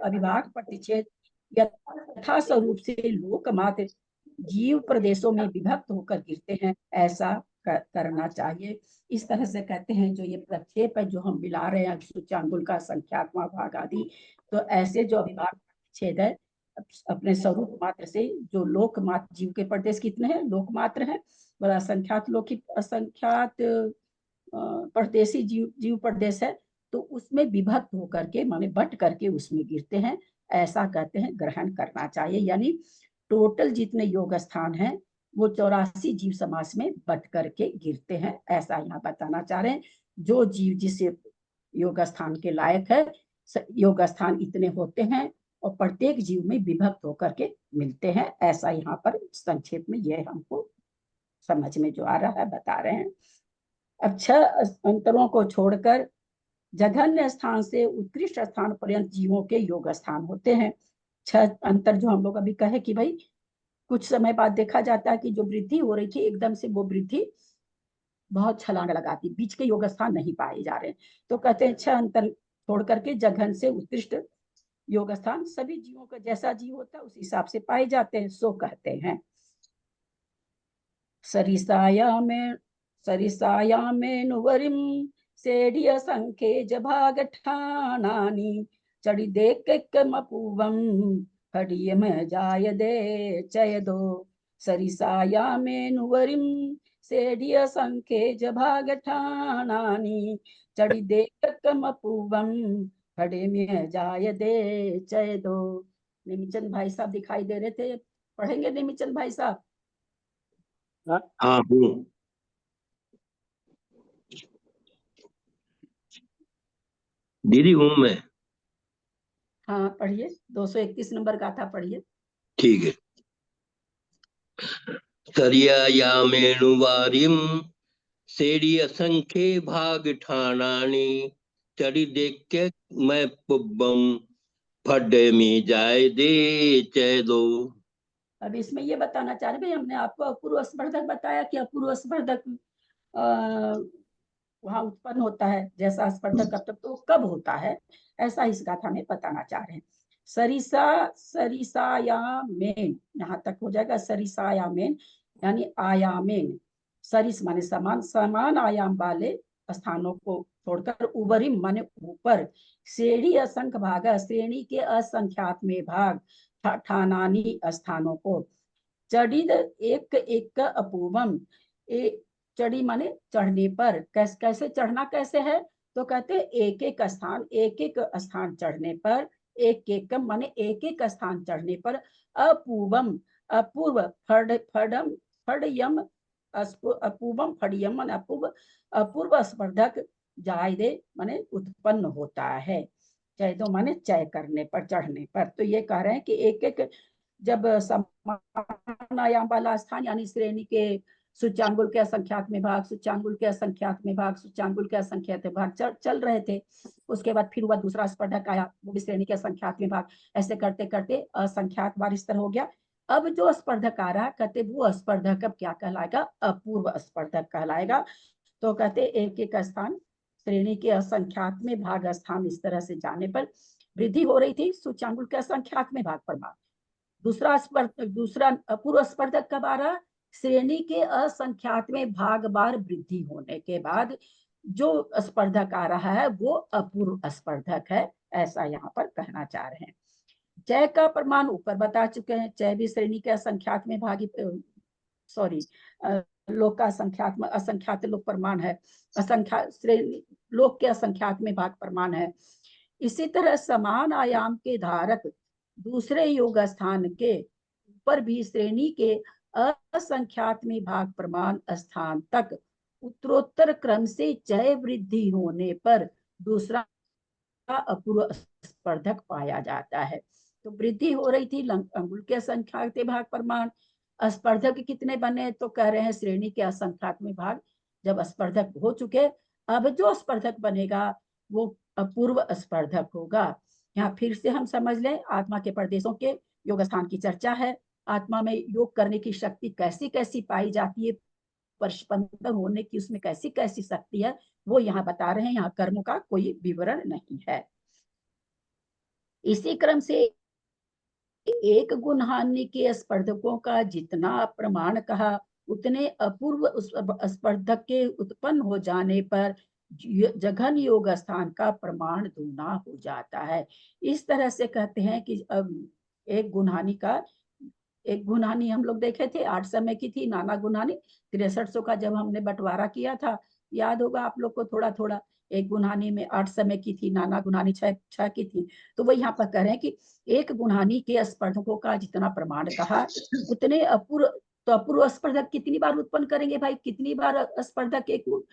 अविभाग प्रतिच्छेद यथा स्वरूप से लोकमात्र जीव प्रदेशों में विभक्त होकर गिरते हैं, ऐसा करना चाहिए। इस तरह से कहते हैं जो ये प्रक्षेप है जो हम मिला रहे हैं सूचांगुल का संख्यात्मक भाग आदि, तो ऐसे जो अविभाग प्रतिच्छेद है अपने स्वरूप मात्र से, जो लोक मात्र जीव के प्रदेश कितने हैं, लोक मात्र है, बड़ा असंख्यात लोक असंख्यात परदेशी जीव प्रदेश है, तो उसमें विभक्त होकर के माने बट करके उसमें गिरते हैं, ऐसा कहते हैं ग्रहण करना चाहिए। यानी टोटल जितने योग स्थान हैं वो 84 जीव समास में बट करके गिरते हैं, ऐसा यहाँ बताना चाह रहे हैं। जो जीव जिस योग स्थान के लायक है, योग स्थान इतने होते हैं और प्रत्येक जीव में विभक्त होकर के मिलते हैं, ऐसा यहाँ पर संक्षेप में यह हमको समझ में जो आ रहा है बता रहे हैं। अब 6 अंतरों को छोड़कर जघन्य स्थान से उत्कृष्ट स्थान पर्यंत जीवों के योग स्थान होते हैं। 6 अंतर जो हम लोग अभी कहे कि भाई कुछ समय बाद देखा जाता है कि जो वृद्धि हो रही थी एकदम से वो वृद्धि बहुत छलांग लगाती, बीच के योग स्थान नहीं पाए जा रहे, तो कहते हैं 6 अंतर छोड़ करके जघन से उत्कृष्ट योग स्थान सभी जीवों का जैसा जीव होता है उस हिसाब से पाए जाते हैं, सो कहते हैं। सरिसाया में नुवरिम सेडिय संखे जभाग ठानानी चढ़ी देख मपूवम फड़िय में जाय दे चय दो। सरिसाया में नुवरिम सेडिय संखे जभाग ठानानी चढ़ी देख मपूवम फड़े में जाय दे चय दो। निमिचंद भाई साहब दिखाई दे रहे थे, पढ़ेंगे निमिचंद भाई साहब? हाँ हूँ। दीदी हूँ मैं। हाँ पढ़िए, 231 नंबर गाथा पढ़िए। ठीक है। सरियायामेणुवारिम सेड़ी असंख्य भाग ठानानी चढ़ी देख के मैं पुब्बम फड्डे में जाए दे चय दो। अब इसमें ये बताना चाह रहे भाई, हमने आपको अपूर्व स्पर्धक बताया कि अपूर्व स्पर्धक वहां उत्पन्न होता है, जैसा स्पर्धक कब तक तो कब होता है, ऐसा इस गाथा में बताना चाह रहे हैं। सरिसायामेन यहाँ तक हो जाएगा, सरिसायामेन यानी आयामेन, सरिस माने समान, समान आयाम वाले स्थानों को छोड़कर उबरिम माने ऊपर, श्रेणी असंख्य भाग श्रेणी के असंख्यात में भाग ठानानी स्थानों को, चढ़िद एक एक अपूवम, चढ़ी माने चढ़ने पर, कैसे चढ़ना कैसे है, तो कहते एक एक स्थान चढ़ने पर, एक एक माने एक एक स्थान चढ़ने पर, अपूवम अपूर्व फड़म फड़यम अपूवम फड़यम माने अपूर्व स्पर्धक जायदे माने उत्पन्न होता है, चय दो माने चय करने पर, चढ़ने पर। तो ये कह रहे हैं कि एक एक जब समान आयाम वाला स्थान यानी श्रेणी के सूचांगुल के असंख्यात में भाग, सूचांगुल के असंख्यात में भाग, सूचांगुल के असंख्यात में भाग चल रहे थे, उसके बाद फिर हुआ दूसरा स्पर्धक आया, वो भी श्रेणी के असंख्यात में भाग, ऐसे करते करते असंख्यात बार स्तर हो गया। अब जो स्पर्धक आ रहा कहते वो स्पर्धक अब क्या कहलाएगा, अपूर्व स्पर्धक कहलाएगा। तो कहते एक एक स्थान श्रेणी के असंख्यात में भाग स्थान इस तरह से जाने पर वृद्धि हो रही थी सूचांगुल के असंख्यात में भाग पर भाग। दूसरा अपूर्व स्पर्धक कब आ रहा, श्रेणी के असंख्यात में भाग बार वृद्धि होने के बाद जो स्पर्धक आ रहा है वो अपूर्व स्पर्धक है, ऐसा यहाँ पर कहना चाह रहे हैं। चय का प्रमाण ऊपर बता चुके हैं, चय भी श्रेणी के असंख्यात में भागी लोक का असंख्यात में असंख्यात लोक प्रमाण है, असंख्यात श्रेणी लोक के असंख्यात में भाग प्रमाण है। इसी तरह समान आयाम के धारक दूसरे योग स्थान के ऊपर भी श्रेणी के असंख्यात में भाग प्रमाण स्थान तक उत्तरोत्तर क्रम से चय वृद्धि होने पर दूसरा अपूर्व स्पर्धक पाया जाता है। तो वृद्धि हो रही थी अंगुल के असंख्यात भाग प्रमाण, स्पर्धक कितने बने, तो कह रहे हैं श्रेणी के असंख्यात में भाग जब स्पर्धक हो चुके, अब जो स्पर्धक बनेगा वो अपूर्व स्पर्धक होगा। यहाँ फिर से हम समझ लें, आत्मा के प्रदेशों के योग स्थान की चर्चा है, आत्मा में योग करने की शक्ति कैसी कैसी पाई जाती है, स्पर्शबंधन होने की उसमें कैसी कैसी शक्ति है वो यहाँ बता रहे हैं। यहाँ कर्म का कोई विवरण नहीं है। इसी क्रम से एक गुण हानि के स्पर्धकों का जितना प्रमाण कहा, उतने अपूर्व स्पर्धक के उत्पन्न हो जाने पर जघन योग स्थान का प्रमाण दूना हो जाता है। इस तरह से कहते हैं कि अब एक गुणहानि हम लोग देखे थे 8 समय की थी, नाना गुणहानि 6300 का जब हमने बंटवारा किया था, याद होगा आप लोग को थोड़ा थोड़ा। एक गुणहानि में 8 समय की थी, नाना गुणहानि 6 की थी। तो वो यहाँ पर कह रहे हैं कि एक गुणहानि के स्पर्धकों का जितना प्रमाण कहा, उतने अपूर्व, तो अपूर्व स्पर्धक कितनी बार उत्पन्न करेंगे भाई? कितनी बार स्पर्धक एक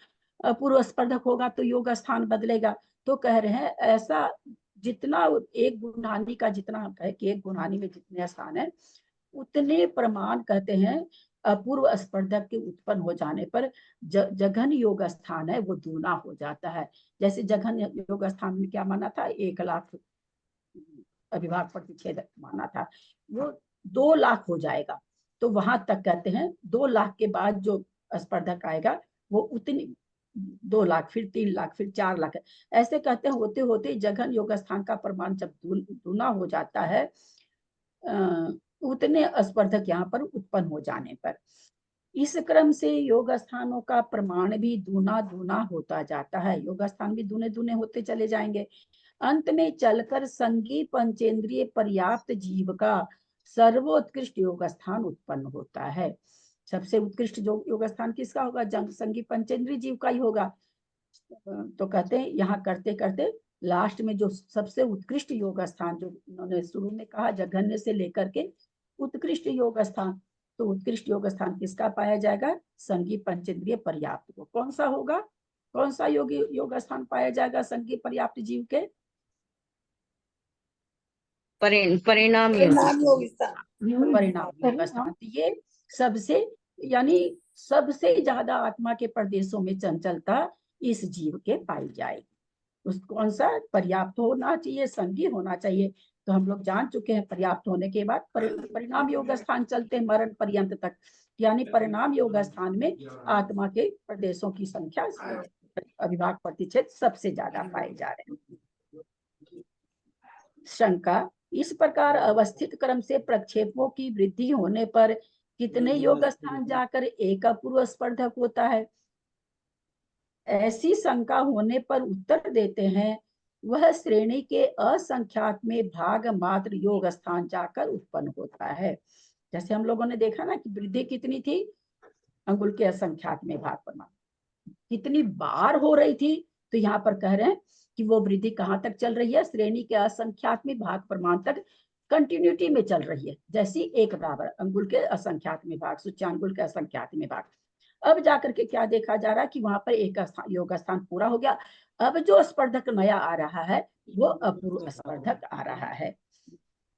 अपूर्व स्पर्धक होगा तो योग स्थान बदलेगा। तो कह रहे हैं ऐसा जितना एक गुणहानि का जितना है कि एक गुणहानि में जितने स्थान है, उतने प्रमाण कहते हैं अपूर्व स्पर्धक के उत्पन्न हो जाने पर जघन योग स्थान है वो दूना हो जाता है। जैसे जघन योग स्थान में क्या माना था? 1 लाख अभिभाग प्रतिच्छेद माना था, वो 2 लाख हो जाएगा। तो वहां तक कहते हैं 2 लाख के बाद जो स्पर्धक आएगा वो उतनी 2 लाख, फिर 3 लाख, फिर 4 लाख, ऐसे कहते हैं होते होते जघन योग स्थान का प्रमाण जब दूना हो जाता है, उतने स्पर्धक यहाँ पर उत्पन्न हो जाने पर इस क्रम से योग स्थानों का प्रमाण भी दूना दूना होता जाता है। योग स्थान भी दूने दूने होते चले जाएंगे। अंत में चलकर संगी पंचेंद्रिय पर्याप्त जीव का सर्वोत्कृष्ट योग स्थान उत्पन्न होता है। सबसे उत्कृष्ट जो योग स्थान किसका होगा? संगी पंचेंद्रिय जीव का ही होगा। तो कहते हैं यहाँ करते करते लास्ट में जो सबसे उत्कृष्ट योग स्थान, जो उन्होंने शुरू में कहा जघन्य से लेकर के उत्कृष्ट योग स्थान, तो उत्कृष्ट योग स्थान किसका पाया जाएगा? संगी पंचेंद्रिय पर्याप्त को। कौन सा होगा? कौन सा योग स्थान पाया जाएगा संगी पर्याप्त जीव के? परिणाम परिणाम योग स्थान। परिणाम योग स्थान। ये सबसे यानी सबसे ज्यादा आत्मा के प्रदेशों में चंचलता इस जीव के पाई जाएगी। उस कौन सा? पर्याप्त होना चाहिए, संगी होना चाहिए। तो हम लोग जान चुके हैं पर्याप्त होने के बाद परिणाम योग स्थान चलते हैं मरण पर्यंत तक, यानी परिणाम योग स्थान में आत्मा के प्रदेशों की संख्या अविभाग प्रतिच्छेद सबसे ज्यादा पाए जा रहे हैं। शंका: इस प्रकार अवस्थित क्रम से प्रक्षेपों की वृद्धि होने पर कितने योग स्थान जाकर एक अपूर्व स्पर्धक होता है? ऐसी शंका होने पर उत्तर देते हैं वह श्रेणी के असंख्यात में भाग मात्र योग स्थान जाकर उत्पन्न होता है। जैसे हम लोगों ने देखा ना कि वृद्धि कितनी थी? अंगुल के असंख्यात में भाग प्रमाण कितनी बार हो रही थी। तो यहाँ पर कह रहे हैं कि वो वृद्धि कहाँ तक चल रही है? श्रेणी के असंख्यात में भाग प्रमाण तक कंटिन्यूटी में चल रही है। जैसी 1 बराबर अंगुल के असंख्यात में भाग, सूच्यांगुल के असंख्यात में भाग। अब जाकर के क्या देखा जा रहा है कि वहां पर एक योग स्थान पूरा हो गया। अब जो स्पर्धक नया आ रहा है वो अपूर्व स्पर्धक आ रहा है,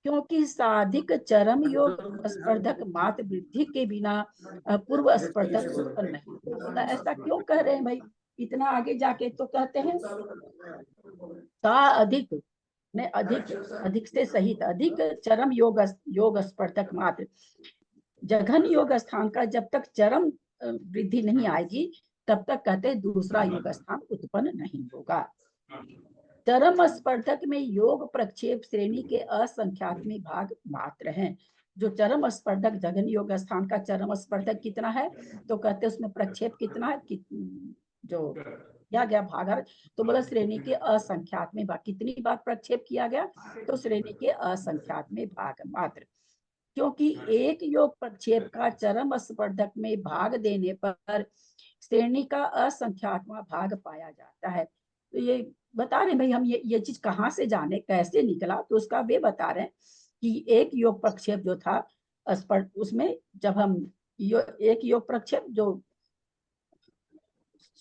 क्योंकि साधिक चरम योग स्पर्धक मात्र वृद्धि के बिना अपूर्व स्पर्धक उत्पन्न नहीं होता। ऐसा क्यों कह रहे हैं भाई? इतना आगे जाके तो कहते हैं ता अधिक ने अधिक से सहित अधिक चरम योग स्पर्धक मात्र। जघन योग स्थान का जब तक चरम वृद्धि नहीं आएगी तब तक कहते हैं दूसरा योग स्थान उत्पन्न नहीं होगा। चरम स्पर्धक में योग प्रक्षेप श्रेणी के असंख्यात में भाग मात्र हैं। जो चरम स्पर्धक जघन योग स्थान का चरम स्पर्धक कितना है? तो कहते हैं उसमें प्रक्षेप कितना है? जो किया गया भाग, तो बोला श्रेणी के असंख्यात में भाग। कितनी बार प्रक्षेप किया गया? तो श्रेणी के असंख्यात में भाग मात्र। क्योंकि एक योग प्रक्षेप का चरम स्पर्धक में भाग देने पर श्रेणी का असंख्यातवां भाग पाया जाता है। तो ये बता रहे भाई हम ये चीज कहाँ से जाने, कैसे निकला? तो उसका वे बता रहे हैं कि एक योग प्रक्षेप जो था उसमें जब हम एक योग प्रक्षेप जो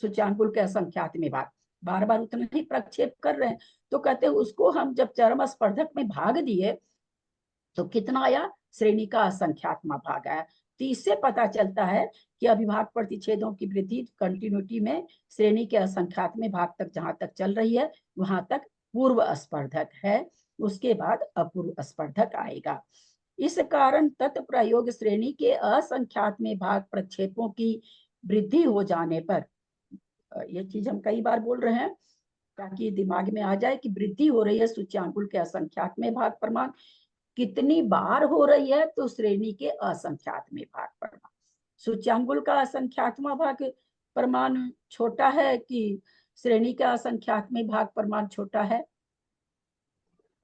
सूच्यांकुल के असंख्यात में भाग बार बार उतना ही प्रक्षेप कर रहे हैं, तो कहते हैं उसको हम जब चरम स्पर्धक में भाग दिए तो कितना आया? श्रेणी का असंख्यात्मा भाग आया। तो इससे पता चलता है कि अभिभाग प्रतिच्छेदों की वृद्धि कंटिन्यूटी में श्रेणी के असंख्यात में भाग तक जहां तक चल रही है वहां तक पूर्व स्पर्धक है, उसके बाद अपूर्व स्पर्धक आएगा। इस कारण तत्प्रयोग श्रेणी के असंख्यात में भाग प्रक्षेपों की वृद्धि हो जाने पर, ये चीज हम कई बार बोल रहे हैं ताकि दिमाग में आ जाए कि वृद्धि हो रही है सूच्यांकुल के असंख्यात में भाग प्रमाण, कितनी बार हो रही है तो श्रेणी के असंख्यात में भाग प्रमाण। सूच्यांकुल का असंख्यातवां भाग प्रमाण छोटा है कि श्रेणी का असंख्यात में भाग प्रमाण छोटा है?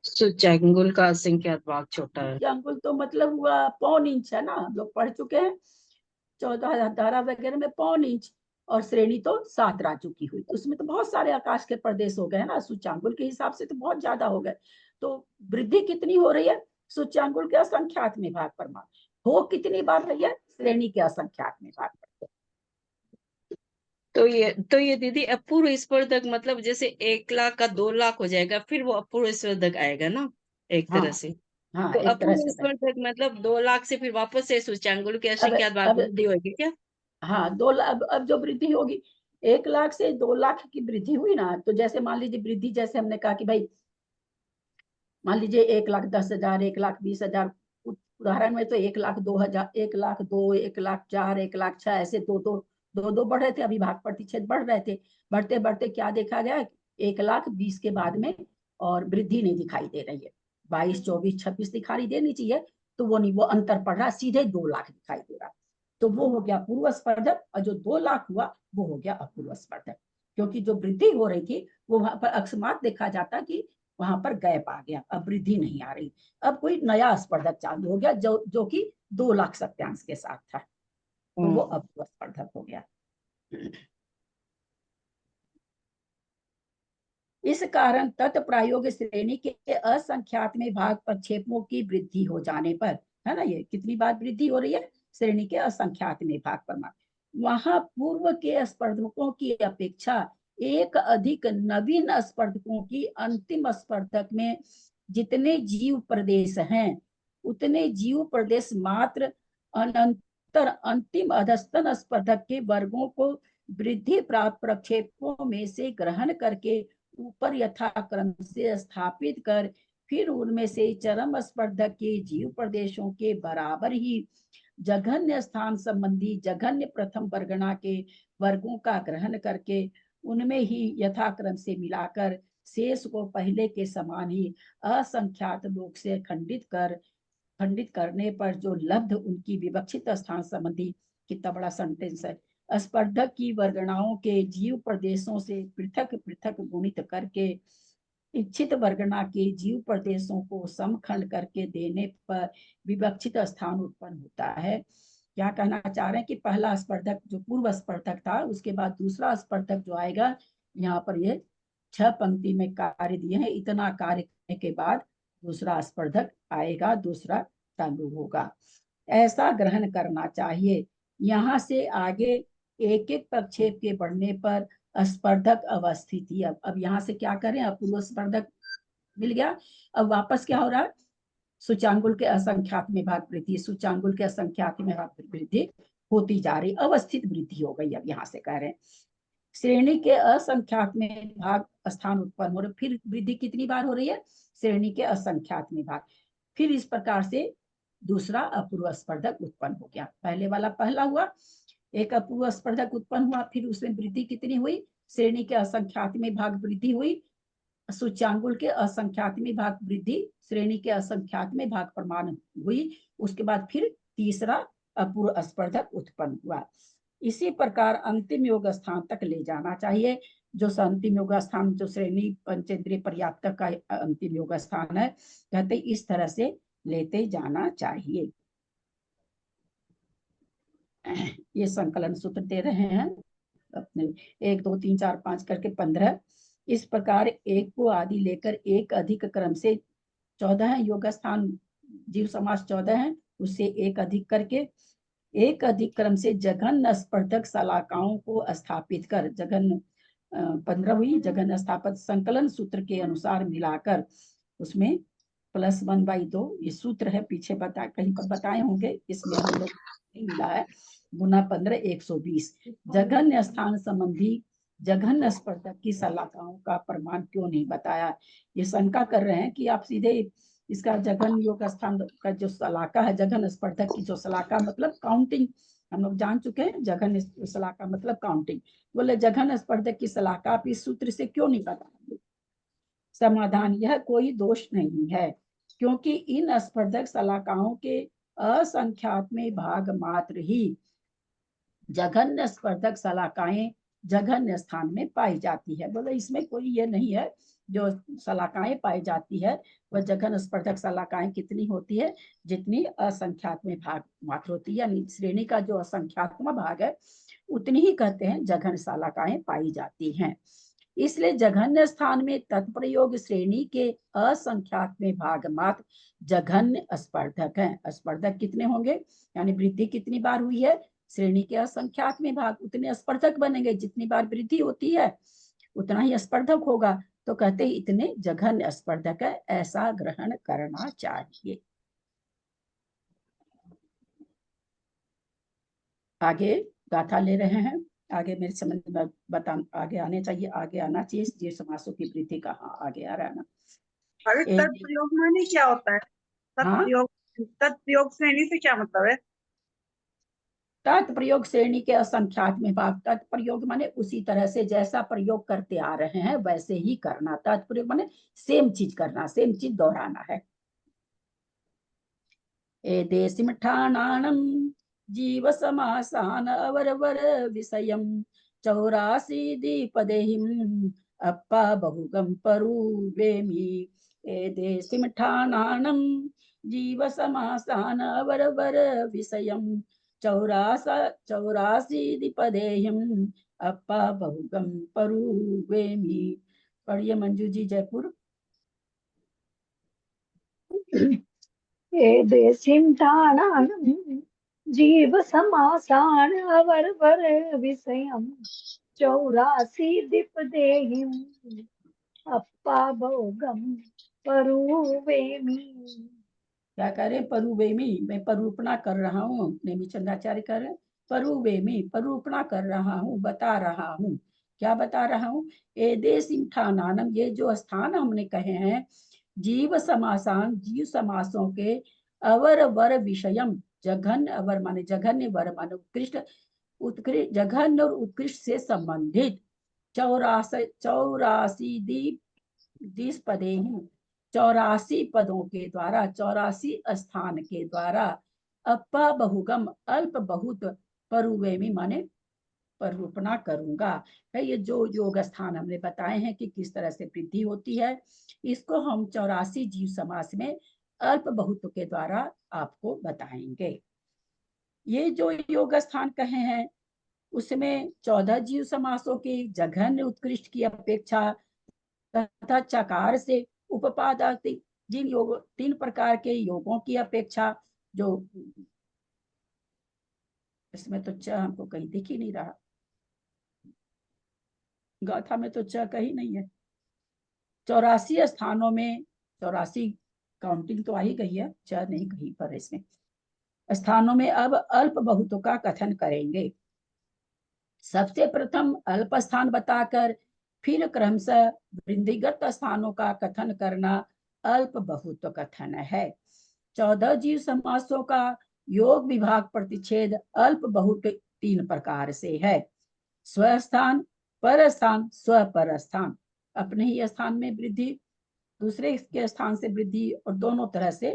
सूच्यांकुल का असंख्यात भाग छोटा है। सूच्यांकुल तो मतलब हुआ पौन इंच है ना, हम लोग पढ़ चुके हैं 14 धारा वगैरह में पौन इंच, और श्रेणी तो 7 राजू की हुई, तो उसमें तो बहुत सारे आकाश के प्रदेश हो गए ना, सूच्यांकुल के हिसाब से तो बहुत ज्यादा हो गए। तो वृद्धि कितनी हो रही है सूच्यांकुल के असंख्यात में भाग प्रमाण, हो कितनी बार रही है श्रेणी के असंख्यात में भाग प्रमाण। तो ये दीदी अपूर्व स्पर्धक मतलब जैसे 1 लाख का 2 लाख हो जाएगा, फिर वो अपूर्व स्पर्धक आएगा ना एक हाँ तरह से। हाँ, तो एक तरह अपूर्व से स्पर्धक मतलब 2 लाख से फिर वापस से सूच्यांकुल के अब असंख्यात भाग अब वृद्धि होगी क्या? हाँ, अब जो वृद्धि होगी 1 लाख से 2 लाख की वृद्धि हुई ना, तो जैसे मान लीजिए वृद्धि, जैसे हमने कहा कि भाई मान लीजिए 1,10,000, 1,20,000, उदाहरण में तो 1,02,000, 1,02,000, 1,04,000, 1,06,000, ऐसे दो बढ़ रहे थे, अभी भाग प्रतिशत बढ़ रहे थे। बढ़ते बढ़ते क्या देखा गया, 1,20,000 के बाद में और वृद्धि नहीं दिखाई दे रही है, 22, 24, 26 दिखाई देनी चाहिए, तो वो नहीं, वो अंतर पड़ रहा, सीधे 2 लाख दिखाई दे रहा, तो वो हो गया पूर्व स्पर्धक, और जो 2 लाख हुआ वो हो गया अपूर्व स्पर्धक, क्योंकि जो वृद्धि हो रही थी वो वहां पर अकस्मात देखा जाता कि वहां पर गैप आ गया, अब वृद्धि नहीं आ रही, अब कोई नया स्पर्धक चालू हो गया जो कि 2 लाख सत्यांश के साथ था, तो वो अपूर्व स्पर्धक हो गया। इस कारण तत्प्रायोगिक श्रेणी के असंख्यात में भाग प्रक्षेपों की वृद्धि हो जाने पर, है ना, ये कितनी बार वृद्धि हो रही है श्रेणी के असंख्यात में भाग प्रमाण, वहां पूर्व के स्पर्धकों की अपेक्षा एक अधिक नवीन स्पर्धकों की अंतिम स्पर्धक में जितने जीव प्रदेश हैं उतने जीव प्रदेश मात्र अनंतर अंतिम अधस्तन स्पर्धक के वर्गों को वृद्धि प्राप्त प्रक्षेपों में से ग्रहण करके ऊपर यथाक्रम से स्थापित कर फिर उनमें से चरम स्पर्धक के जीव प्रदेशों के बराबर ही जघन्य स्थान संबंधी जघन्य प्रथम वर्गणा के वर्गों का ग्रहण करके उनमें ही यथाक्रम से मिलाकर शेष को पहले के समान ही असंख्यात लोक से खंडित करने पर जो लब्ध उनकी विवक्षित स्थान संबंधी, कितना बड़ा सेंटेंस है, स्पर्धक की वर्गणाओं के जीव प्रदेशों से पृथक पृथक गुणित करके इच्छित वर्गणा के जीव प्रदेशों को समखंड करके देने पर विवक्षित स्थान उत्पन्न होता है। क्या कहना चाह रहे हैं कि पहला स्पर्धक जो पूर्व स्पर्धक था, उसके बाद दूसरा स्पर्धक जो आएगा, यहाँ पर ये 6 पंक्ति में कार्य दिए हैं, इतना कार्य करने के बाद दूसरा स्पर्धक आएगा, दूसरा चालू होगा, ऐसा ग्रहण करना चाहिए। यहाँ से आगे एक एक प्रक्षेप के बढ़ने पर स्पर्धक अवस्थिति, अब यहाँ से क्या करें, अपूर्व स्पर्धक मिल गया, अब वापस क्या हो रहा है, सूच्यांकुल के असंख्यात में भाग वृद्धि, सूच्यांकुल के असंख्यात में भाग वृद्धि होती जा रही, अवस्थित वृद्धि हो गई। अब यहाँ से कह रहे हैं श्रेणी के असंख्यात में भाग स्थान उत्पन्न हो रहे, फिर वृद्धि कितनी बार हो रही है, श्रेणी के असंख्यात में भाग, फिर इस प्रकार से दूसरा अपूर्व स्पर्धक उत्पन्न हो गया, पहले वाला पहला हुआ, एक अपूर्व स्पर्धक उत्पन्न हुआ, फिर उसमें वृद्धि कितनी हुई, श्रेणी के असंख्यात में भाग वृद्धि हुई, सूच्यांकुल के असंख्यात में भाग वृद्धि, श्रेणी के असंख्यात में भाग प्रमाण हुई, उसके बाद फिर तीसरा अपूर्व स्पर्धक उत्पन्न हुआ। इसी प्रकार अंतिम योग स्थान तक ले जाना चाहिए, जो अंतिम योग स्थान जो श्रेणी पंचेंद्रिय पर्याप्त का अंतिम योग स्थान है, कहते इस तरह से लेते जाना चाहिए। ये संकलन सूत्र दे रहे हैं अपने 1 2 3 4 5 करके 15, इस प्रकार एक को आदि लेकर एक अधिक क्रम से 14 है योग स्थान, जीव समास 14 है, उससे एक अधिक करके एक अधिक क्रम से जघन्य स्पर्धक शलाकाओं को स्थापित कर, जघन्य 15 हुई, जघन्य स्थापित संकलन सूत्र के अनुसार मिलाकर उसमें +1/2 ये सूत्र है, पीछे कहीं पर बताए होंगे, इसमें हम लोग नहीं मिला है, गुना 15 120 जघन्य स्थान संबंधी जघन्य स्पर्धक की शलाकाओं का प्रमाण क्यों नहीं बताया। ये शंका कर रहे हैं कि आप सीधे इसका जघन्य योग स्थान का जो शलाका है, जघन्य स्पर्धक की जो शलाका मतलब काउंटिंग हम लोग जान चुके हैं जघन्य शलाका मतलब काउंटिंग। बोले जघन्य स्पर्धक की शलाका आप इस सूत्र से क्यों नहीं बताएंगे? समाधान, यह कोई दोष नहीं है, क्योंकि इन स्पर्धक शलाकाओं के असंख्यात में भाग मात्र ही जघन्य स्पर्धक शलाकाएं जघन्य स्थान में पाई जाती है। बोले इसमें कोई ये नहीं है, जो शलाकाएं पाई जाती है वह जघन्य स्पर्धक शलाकाएं कितनी होती है, जितनी असंख्यात में भाग मात्र होती है, यानी श्रेणी का जो असंख्यात्म भाग है उतनी ही कहते हैं जघन्य शलाकाएं पाई जाती हैं। इसलिए जघन्य स्थान में तत्प्रयोग श्रेणी के असंख्यात में भाग मात्र जघन्य स्पर्धक है। स्पर्धक कितने होंगे, यानी वृद्धि कितनी बार हुई है, श्रेणी के असंख्यात में भाग, उतने स्पर्धक बनेंगे, जितनी बार वृद्धि होती है उतना ही स्पर्धक होगा। तो कहते हैं इतने जघन्य स्पर्धक है, ऐसा ग्रहण करना चाहिए। आगे गाथा ले रहे हैं, आगे मेरे समझ में बता आगे आने चाहिए, आगे आना चाहिए ये समासों की वृद्धि कहाँ आगे आ रहा है ना। अरे तत्प्रयोग माने क्या होता है? तत्प्रयोग श्रेणी से क्या मतलब है? तत्प्रयोग श्रेणी के असंख्यात में भाग। तत्प्रयोग माने उसी तरह से जैसा प्रयोग करते आ रहे हैं वैसे ही करना। तत्प्रयोग माने सेम चीज करना, सेम चीज दोहराना है। ए देशिमठानानं जीव समासान अवरवर विषयम 84 दीपदेहिम अप्पा बहुगम परुवेमि। ए देशिमठानानं जीव समासान अवरवर विषयम 84 दीपदेहिम अप्पा बहुगम परुवेमि। पढ़िए मंजू जी जयपुर। देशिं ठाणानं जीव समासान अवरवर विषयं 84 दीपदेहिं अप्पा भोगम परुवेमि। क्या कह रहे, परुवेमी, मैं परूपणा कर रहा हूँ। नेमी चंद्राचार्य कह रहे परुवेमी, परूपणा कर रहा हूँ, बता रहा हूँ। क्या बता रहा हूँ? ए देशिं ठाणानं, ये जो स्थान हमने कहे हैं जीव समासान, जीव समासों के अवर वर विषयम, जघन्य अवर माने जघन्य, वर माने उत्कृष्ट, उत्कृष्ट जघन्य और उत्कृष्ट से संबंधित 84 दीप पदे 84 पदों के द्वारा, 84 स्थान के द्वारा अपा बहुगम अल्प बहुत परुवेमी माने परूपणा करूंगा। है ये जो योग स्थान हमने बताए हैं कि किस तरह से वृद्धि होती है, इसको हम 84 जीव समास में अल्प बहुत के द्वारा आपको बताएंगे। ये जो योग स्थान कहे हैं उसमें 14 जीव समासों के जघन्य उत्कृष्ट की अपेक्षा तथा चकार से उपपादाति जिन योग 3 प्रकार के योगों की अपेक्षा, जो इसमें तो च हमको कहीं दिख ही नहीं रहा, गाथा में तो च कहीं नहीं है। 84 स्थानों में 84 काउंटिंग तो आ ही गई है, च नहीं कहीं पर इसमें स्थानों में। अब अल्प बहुतों का कथन करेंगे। सबसे प्रथम अल्प स्थान बताकर फिर क्रमशः वृद्धिगत स्थानों का कथन करना अल्प बहुत कथन है। 14 जीव समासों का योग विभाग प्रतिच्छेद अल्प बहुत 3 प्रकार से है। स्वस्थान, पर स्थान, स्वपर स्थान। अपने ही स्थान में वृद्धि, दूसरे के स्थान से वृद्धि, और दोनों तरह से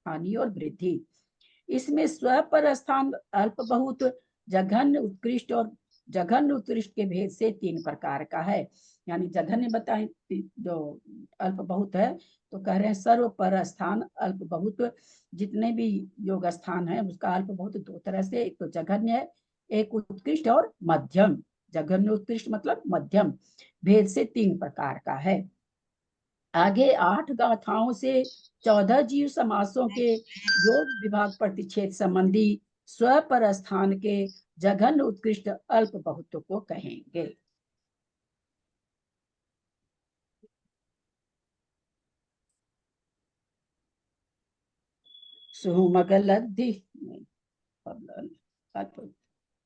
हानि और वृद्धि। इसमें स्वपर स्थान अल्प बहुत, जघन्य उत्कृष्ट और जघन्य उत्कृष्ट के भेद से 3 प्रकार का है। यानी जघन्य बताएं जो अल्प बहुत है, तो कह रहे हैं सर्व पर स्थान अल्प बहुत, जितने भी योग स्थान है उसका अल्प बहुत 2 तरह से, एक तो जघन्य है, एक उत्कृष्ट और मध्यम। जघन्य उत्कृष्ट मतलब मध्यम, भेद से 3 प्रकार का है। आगे 8 गाथाओं से 14 जीव समासों के योग विभाग प्रतिच्छेद संबंधी स्वपर स्थान के जघन्य उत्कृष्ट अल्प बहुत को कहेंगे। सुमगलद्धि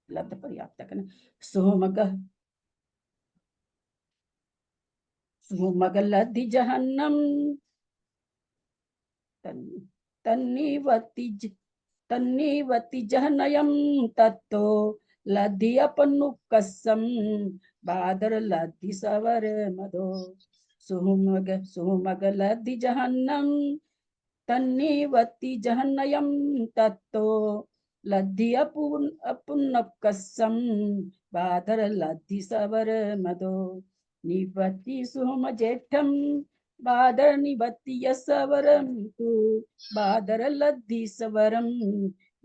लब्ध पर्याप्त करना। सुमगलद्धि जहन्नम तन्निवति तन्निवति जहनयं तत्तो लद्धि अपनुकसम बादर लद्धि सवर मदो सुमग लद्धि जहन्नम तन्निवति जहनयं तत्तो लद्धि अपनुकसम बादर लद्धि सवर मदो निवति सुम जेठम बादर निवति यसवरम तु बादर लद्धि सवरम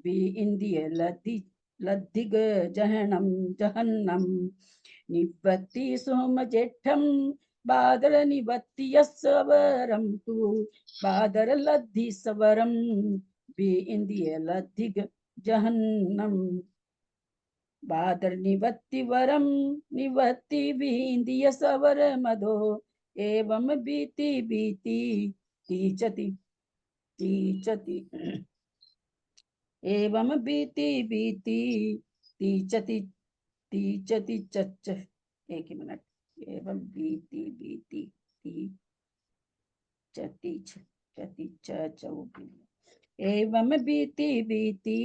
बी इंदिय लद्धिग जहन्नम निवति सुम जेठम बादर निवति यसवरम तु बादर लद्धि सवरम बी इंदिय लद्धिग जहन्नम बादर निवत्ति वरम निवत्ति बींदिय सवर मदो एवं बीति बीति तीचति तीचति एवं बीति बीति तीचति तीचति चच एक ही मिनट एवं बीति बीति तीचति चति चौबी एवं बीति बीति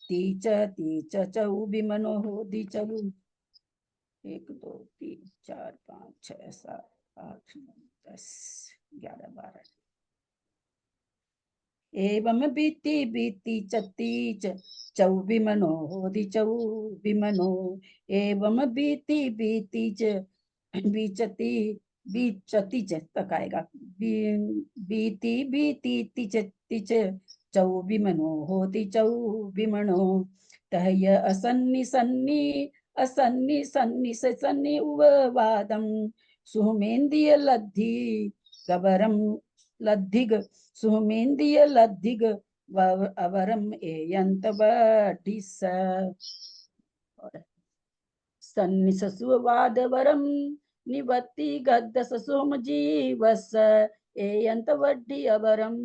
तीच तीच चौ बिमनो हो दी चलू 1 2 3 4 5 6 7 8 9 10 11 12 एवं बीति बीति चतीच चौ बिमनो हो दी चौ बिमनो एवं बीति बीति च बीचती बीचती च तक आएगा बीति बीति तिच तिच चौ बिमनो होती चौ बिमनो तहय असन्नि सन्नि असन्नि सन्नि से सन्नि उवादम सुमेंदिय लद्धि गबरम लद्धिग सुमेंदिय लद्धिग अवरम एयंत बडिस सन्नि ससुवादवरम निवत्ति गद्दस सोम जीवस एयंत वड्डी अवरम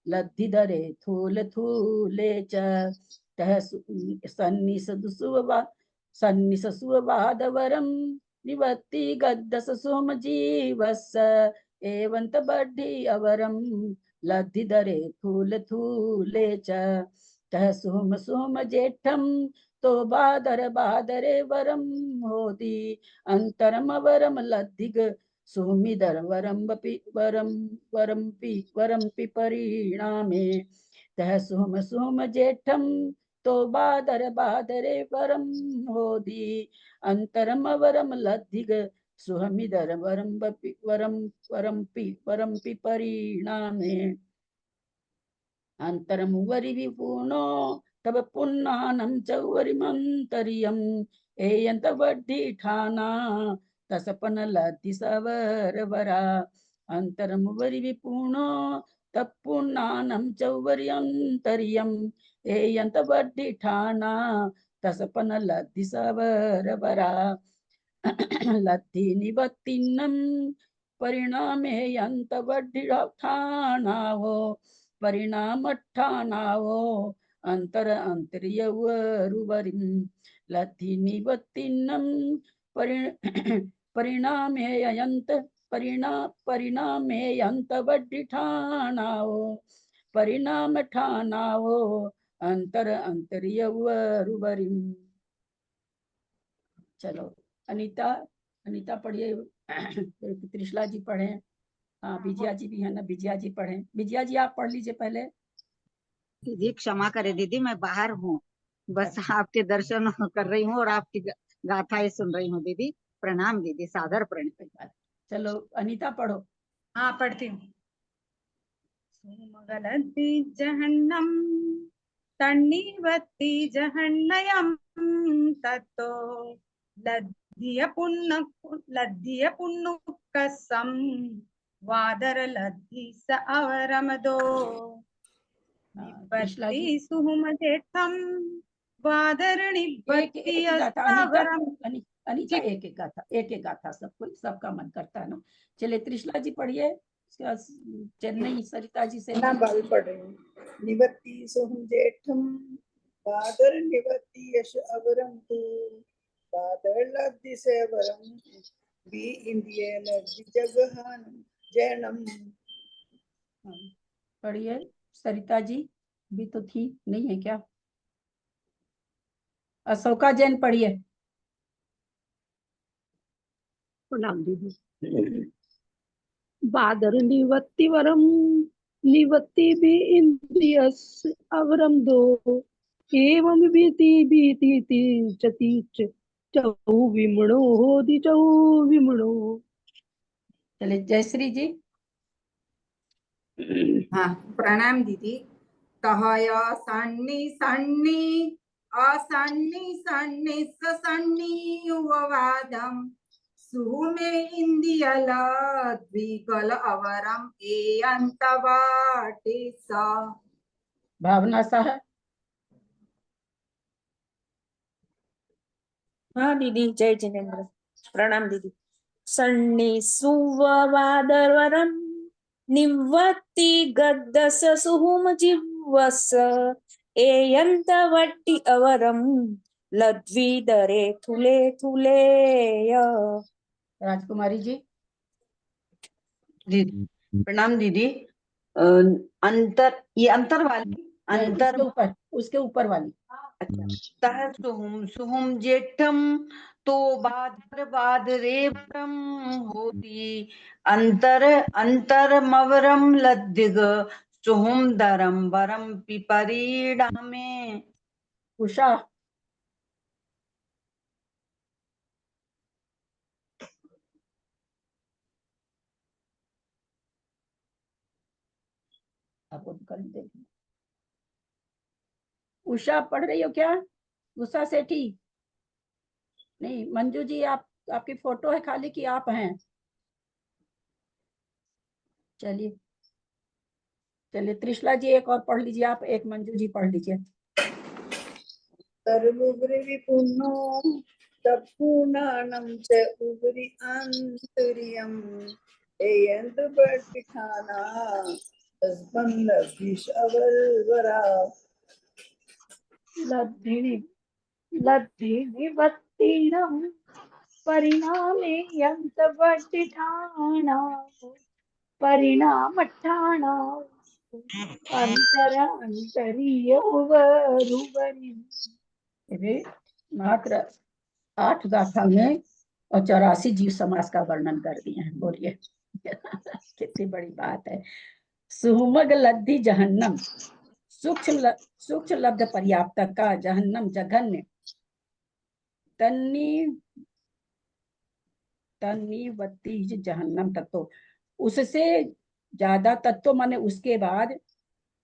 लद्धि दरे थूल थूले च तह सन्नि ससुवादवरम निवत्ति गद्दस सोम जीवस एवंत वड्डी अवरम लद्धि दरे थूल थूले च तह सोम सोम जेठम तो बादर बादरे वरम होती अंतरम वरम लद्धिग सुमिदर वरम पि परिणामे तह सोम सोम जेठम तो बादर बादरे वरम होती अंतरम वरम लद्धिग सुहमिदर वरम पि परिणामे अंतरम वरि विपूर्णो तब पुन्नानं चौवरिमंतरियम एयंत वड्डी ठाना तसपन लद्धि सवर वरा अंतरम वरि विपूर्णो तब पुन्नानं चौवरियंतरियम एयंत वड्डी ठाना तसपन लद्धि सवर वरा लद्धि निवत्तिन्नं परिणामे यंत वड्डी ठानावो परिणाम ठानावो अंतर अंतर्यवरुवरिम लद्धि निवत्तिन्नं परिणामे यंत परिणामे यंत वड्डी ठानावो परिणाम ठानावो अंतर अंतर्यवरुवरिम। चलो अनीता पढ़िए, त्रिशला जी पढ़े, हाँ विजया जी भी है ना, विजया जी पढ़े। विजया जी आप पढ़ लीजिए पहले। दीदी क्षमा करे दीदी, मैं बाहर हूँ, बस आपके दर्शन कर रही हूँ और आपकी गाथाएं सुन रही हूँ दीदी। प्रणाम दीदी, सादर प्रणाम। चलो अनीता पढ़ो। हाँ पढ़ती हूँ। सुमगलद्धि जहन्नम तन्निवत्ति जहन्नयम ततो लद्धिय पुन्नुकसम वादर लद्धि स अवरमदो निवत्ति सुहुम जेठम वादर निवत्ति असवरम। अनीता एक एक गाथा सबका मन करता है ना। चलिए त्रिशला जी पढ़िए, चेन्नई सरिता जी से ना बाल पढ़ रही हूँ। निवत्ति सोहम जेठम बादर निवत्ति यश अवरम तु बादर लब्धि से वरम बी इंदिये लब्धि जगहान जैनम। पढ़िए सरिता जी। भी तो थी, नहीं है क्या? अशोका जैन पढ़िए। प्रणाम दीदी। बादर निवत्ति वरम निवत्ति भी इंद्रियस अवरम दो एवं भीति भीति चतीच चौ विमणो होदि चौ विमणो। चलिए जयश्री जी। हाँ, प्रणाम दीदी। कहय सन्नी सन्नी असन्नी सन्नी सन्नी युववादम सुमे इंदियल द्विगल अवरम ए अंतवाटे सा। भावना साहब। हाँ दीदी, जय जिनेन्द्र। प्रणाम दीदी। सन्नि सुवादरवरम निवत्ति गद्दस सुहुम जिव्वस एयंत वट्टि अवरम लद्वीदरे थुले थुलेय। राजकुमारी जी। दीदी प्रणाम दीदी। अंतर, ये अंतर वाली नहीं, अंतर, उसके ऊपर वाली। अच्छा। तह सुहुम सुहुम जेठम तो बादर बादरेवरम होती अंतर अंतर मवरम लद्दिग सुहुम दरम वरम पिपरीडामे। उषा। आप कर देखिए। उषा पढ़ रही हो क्या? उषा सेठी। नहीं, मंजू जी, आप, आपकी फोटो है खाली कि आप हैं? चलिए चलिए, त्रिशला जी एक और पढ़ लीजिए आप, एक मंजू जी पढ़ लीजिए। सर्वोपरि विपुर्णो तत्पूर्णानं च उपरि आन्तर्यम् एयन्त प्रतिठाना तस्बन्धभिषवल्वरा। लब्धिनि लब्धिनि वत्तीनं परिणामे यन्तवट्टिठाणा परिणामठाणा अंतर अंतरीय उवरुवरि। ये मात्र 8 गाथा में और 84 जीव समास का वर्णन कर दिए हैं। बोलिए कितनी बड़ी बात है। सुहुमग लब्धि जहन्नम सूक्ष्म लब्ध पर्याप्त का जहन्नम जघन्य तन्नी तन्नीवती जहन्नम तत्व, उससे ज्यादा तत्व माने उसके बाद,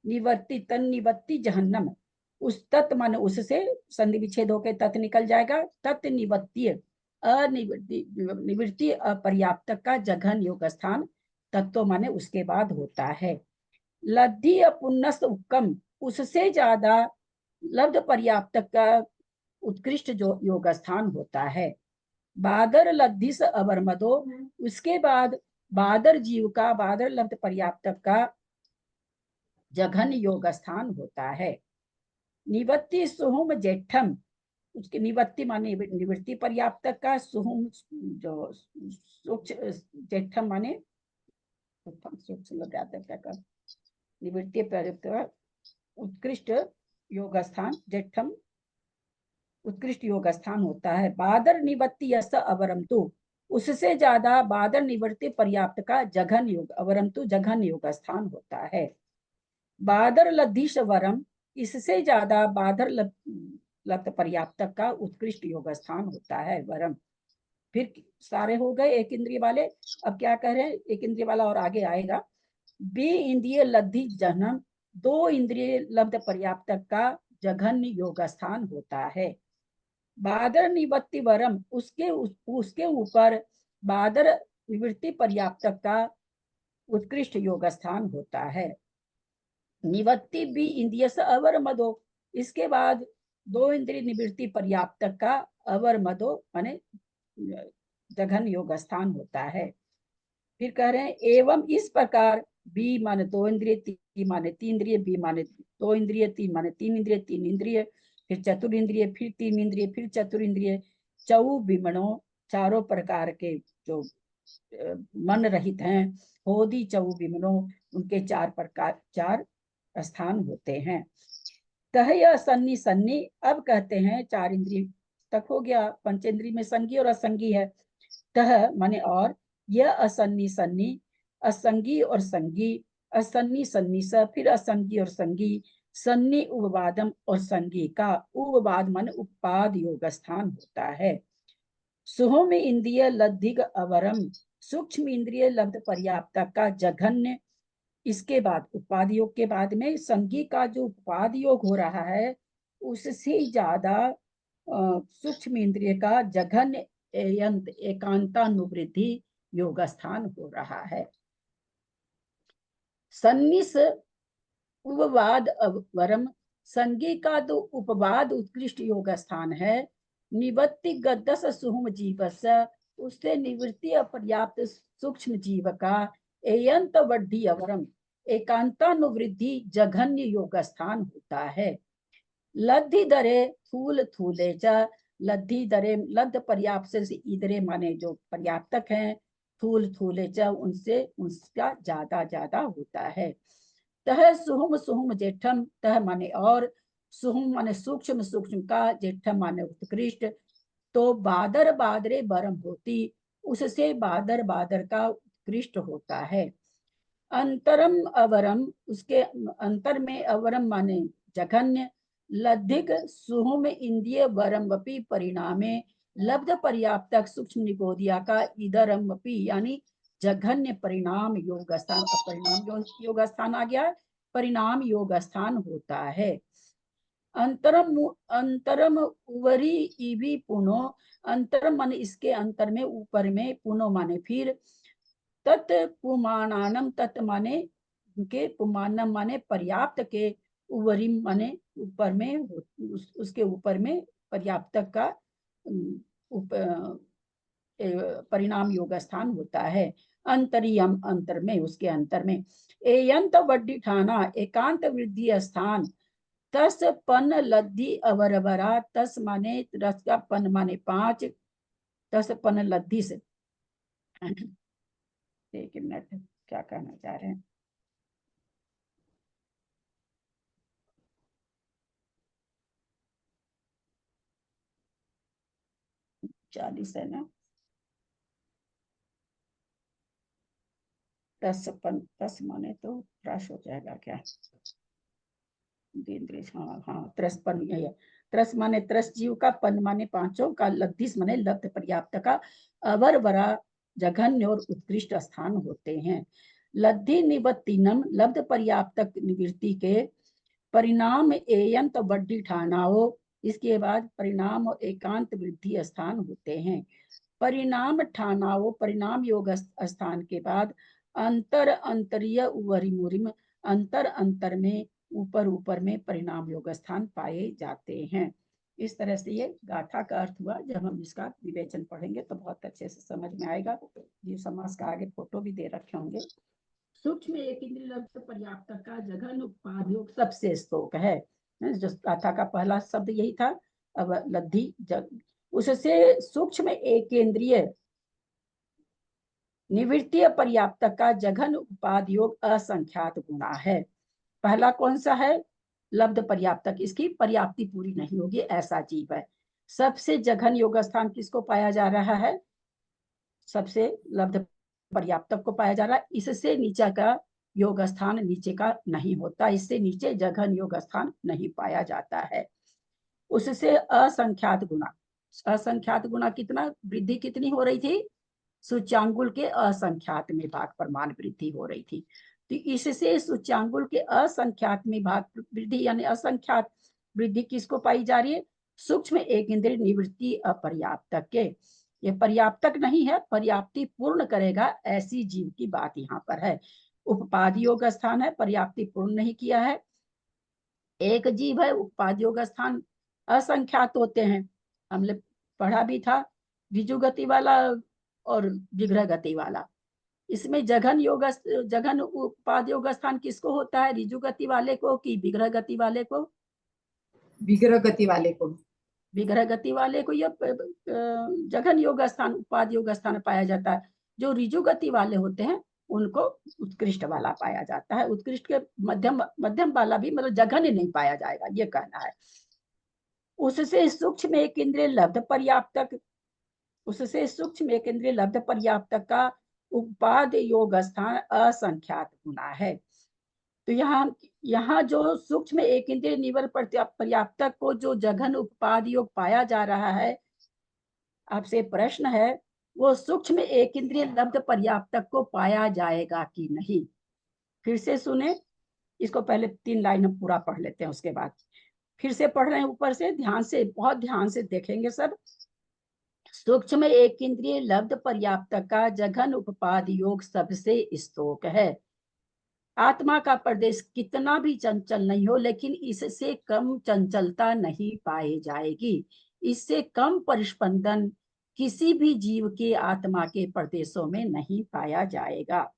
निवर्ती तन्निवत्ति जहन्नम, उस तत्व माने उससे संधि विच्छेद होकर तत् निकल जाएगा। तत् निवत्तीय निवृत्ति अपर्याप्त का जघन योग स्थान तत्व माने उसके बाद होता है। लब्धि अपुन्नस उपकम, उससे ज्यादा लब्ध पर्याप्त का उत्कृष्ट जो योग स्थान होता है। बादर लब्धि से अवरमदो, उसके बाद बादर जीव का बादर लब्ध पर्याप्त का जघन योग स्थान होता है। निवत्ति सुहुम जेठम, उसकी निवत्ति माने निवृत्ति पर्याप्त का, सुहुम जो सूक्ष्म जेठम माने सूक्ष्म का निवृत्ति पर्याप्त उत्कृष्ट योग स्थान जेठम उत्कृष्ट योग स्थान होता है। बादर निवत्ति यस अवरमतु, उससे ज्यादा बादर निवृत्ति पर्याप्त का जघन योग अवरमतु जघन योग स्थान होता है। बादर लब्धिश वरम, इससे ज्यादा बादर लब्ध पर्याप्त का उत्कृष्ट योग स्थान होता है वरम। फिर सारे हो गए एक इंद्रिय वाले। अब क्या कह रहे हैं, एक इंद्रिय वाला और आगे आएगा। बे इंद्रिय लब्धि जहनम, 2 इंद्रिय लब्ध पर्याप्त का जघन्य योग स्थान होता है। बादर निवत्ति वरम, उसके ऊपर बादर निवृत्ति पर्याप्त का उत्कृष्ट योग स्थान होता है। निवत्ति भी इंद्रिय से अवर मदो, इसके बाद 2 इंद्रिय निवृत्ति पर्याप्त का अवर मदो माने जघन योग स्थान होता है। फिर कह रहे हैं एवं इस प्रकार बी माने 2 इंद्रिय, ती माने 3 इंद्रिय, बी माने 2 इंद्रिय, ती माने 3 इंद्रिय, 3 इंद्रिय, फिर चतुरिंद्रिय, फिर 3 इंद्रिय, फिर चतुरिंद्रिय, चौ विमणों, चारों प्रकार के जो मन रहित हैं, होदी चौ विमणों, उनके 4 प्रकार 4 स्थान होते हैं। तह यह सन्नी सन्नी, अब कहते हैं 4 इंद्रिय तक हो गया, पंचेंद्रिय में संगी और असंगी है। तह माने और, यह असन्नी सन्नी, असंगी और संगी, असन्नी सन्नी स, फिर असंगी और संगी, सन्नी उपवादम और संगी का, उपवाद माने उपपाद योग स्थान होता है। सुहोम इंद्रिय लब्धिक अवरम, सूक्ष्म इंद्रिय लब्ध पर्याप्त का जघन्य, इसके बाद उपाद योग के बाद में संगी का जो उपाद योग हो रहा है उससे ज्यादा सूक्ष्म इंद्रिय का जघन्य एकांतानुवृद्धि योग स्थान हो रहा है। सन्निस उपवाद अवरम, संगी का जो उपवाद उत्कृष्ट योग स्थान है। निवृत्ति गद्दस सुहुम जीवस, उससे निवृत्ति अपर्याप्त सूक्ष्म जीव का एयंत वड्डी अवरम, एकांतानुवृद्धि जघन्य योग स्थान होता है। लब्धि दरे थूल थूले च, लब्धि दरे लब्ध पर्याप्त से इधरे माने जो पर्याप्तक हैं, थूल थूले च उनसे उसका ज्यादा ज्यादा होता है। तह सुहुम सुहुम जेठम, तह माने और, सुहुम माने सूक्ष्म सूक्ष्म का, जेठम माने उत्कृष्ट, तो बादर बादरे बरम होती, उससे बादर बादर का उत्कृष्ट होता है। अंतरम अवरम, उसके अंतर में अवरम माने जघन्य, लब्धिक सुहुम इंद्रिय वरमपि परिणामे, लब्ध पर्याप्तक सूक्ष्म निगोदिया का इधरमपि यानी जघन्य परिणाम योग स्थान, परिणाम योग स्थान आ गया, परिणाम योग स्थान होता है। अंतरम अंतरम उवरी इवी पुनो, अंतरम माने इसके अंतर में ऊपर में, पुनो माने फिर, तत् पुमानानम, तत् माने के, पुमानम माने पर्याप्त के, उवरिम माने ऊपर में, उसके ऊपर में पर्याप्त का परिणाम योग स्थान होता है। अंतरियम अंतर में, उसके अंतर में। एयंत वड्डी ठाना, एकांत वृद्धि स्थान। तस पन लद्दी अवरवरा, तस माने रस का, पन माने 5, तस पन लद्दी से, एक मिनट क्या कहना चाह रहे हैं। चालीस है ना, 10 माने तो क्रश हो जाएगा क्या, हाँ हाँ, 53 है। 3 माने 3 जीव का, पन माने 5 का, लब्धिस माने लब्ध पर्याप्त का, अवर वरा जघन्य और उत्कृष्ट स्थान होते हैं। लब्धि निवत्तिनम, लब्ध पर्याप्तक निवृत्ति के परिणाम एयंत वड्डी ठानाओ, इसके बाद परिणाम और एकांत वृद्धि स्थान होते हैं। परिणाम ठानाओ, परिणाम योग स्थान के बाद अंतर अंतरीय उवरिमुरिम, अंतर अंतर में, ऊपर ऊपर में परिणाम योग स्थान पाए जाते हैं। इस तरह से ये गाथा का अर्थ हुआ। जब हम इसका विवेचन पढ़ेंगे तो बहुत अच्छे से समझ में आएगा। जीव समास का आगे फोटो भी दे रखे होंगे। सूक्ष्म एक इंद्रिय लब्ध पर्याप्त का जघन उपाद योग सबसे स्तोक है, जो गाथा का पहला शब्द यही था। अब लब्धि उससे सूक्ष्म एक इंद्रिय निवृत्तीय पर्याप्त का जघन उपाद योग असंख्यात गुणा है। पहला कौन सा है, लब्ध पर्याप्तक, इसकी पर्याप्ति पूरी नहीं होगी ऐसा जीव है। सबसे जघन योग स्थान किसको पाया जा रहा है, सबसे लब्ध पर्याप्तक को पाया जा रहा है। इससे नीचे का योग स्थान नीचे का नहीं होता, इससे नीचे जघन योग स्थान नहीं पाया जाता है। उससे असंख्यात गुणा, असंख्यात गुणा कितना, वृद्धि कितनी हो रही थी, सूच्यांगुल के असंख्यात में भाग प्रमाण वृद्धि हो रही थी। तो इससे सूच्यांगुल के असंख्यात में भाग वृद्धि यानी असंख्यात वृद्धि किसको पाई जा रही है, सूक्ष्म एक इंद्रिय निवृत्ति अपर्याप्तक के। ये पर्याप्तक नहीं है, पर्याप्ति पूर्ण करेगा ऐसी जीव की बात यहाँ पर है। उपपाद योग स्थान है, पर्याप्ति पूर्ण नहीं किया है। एक जीव है, उपपाद योग स्थान असंख्यात होते हैं। हमने पढ़ा भी था, ऋजु गति वाला और विग्रह गति वाला। इसमें जघन योग, जघन उपाद योग स्थान किसको होता है, ऋजु गति वाले को कि विग्रह गति वाले को, विग्रह गति वाले को, विग्रह गति वाले को यह जघन योग स्थान उपाद योग स्थान पाया जाता है। जो ऋजु गति वाले होते हैं उनको उत्कृष्ट वाला पाया जाता है। उत्कृष्ट के मध्यम मध्यम वाला भी मतलब जघन्य नहीं पाया जाएगा, ये कहना है। उससे सूक्ष्म एक इंद्रिय लब्ध पर्याप्तक, उससे सूक्ष्म एक इंद्रिय लब्ध पर्याप्तक का उपाद योग स्थान असंख्यात गुना है। तो यहाँ जो सूक्ष्म एक इंद्रिय निवर पर्याप्तक को जो जघन उपाद योग पाया जा रहा है, आपसे प्रश्न है वो सूक्ष्म एक इंद्रिय लब्ध पर्याप्तक को पाया जाएगा कि नहीं। फिर से सुने, इसको पहले 3 लाइन हम पूरा पढ़ लेते हैं, उसके बाद फिर से पढ़ रहे हैं ऊपर से, ध्यान से, बहुत ध्यान से देखेंगे सब। सूक्ष्म एक इंद्रिय लब्ध पर्याप्तक का जघन उपपाद योग सबसे स्तोक है। आत्मा का प्रदेश कितना भी चंचल नहीं हो, लेकिन इससे कम चंचलता नहीं पाई जाएगी। इससे कम परिस्पंदन किसी भी जीव के आत्मा के प्रदेशों में नहीं पाया जाएगा,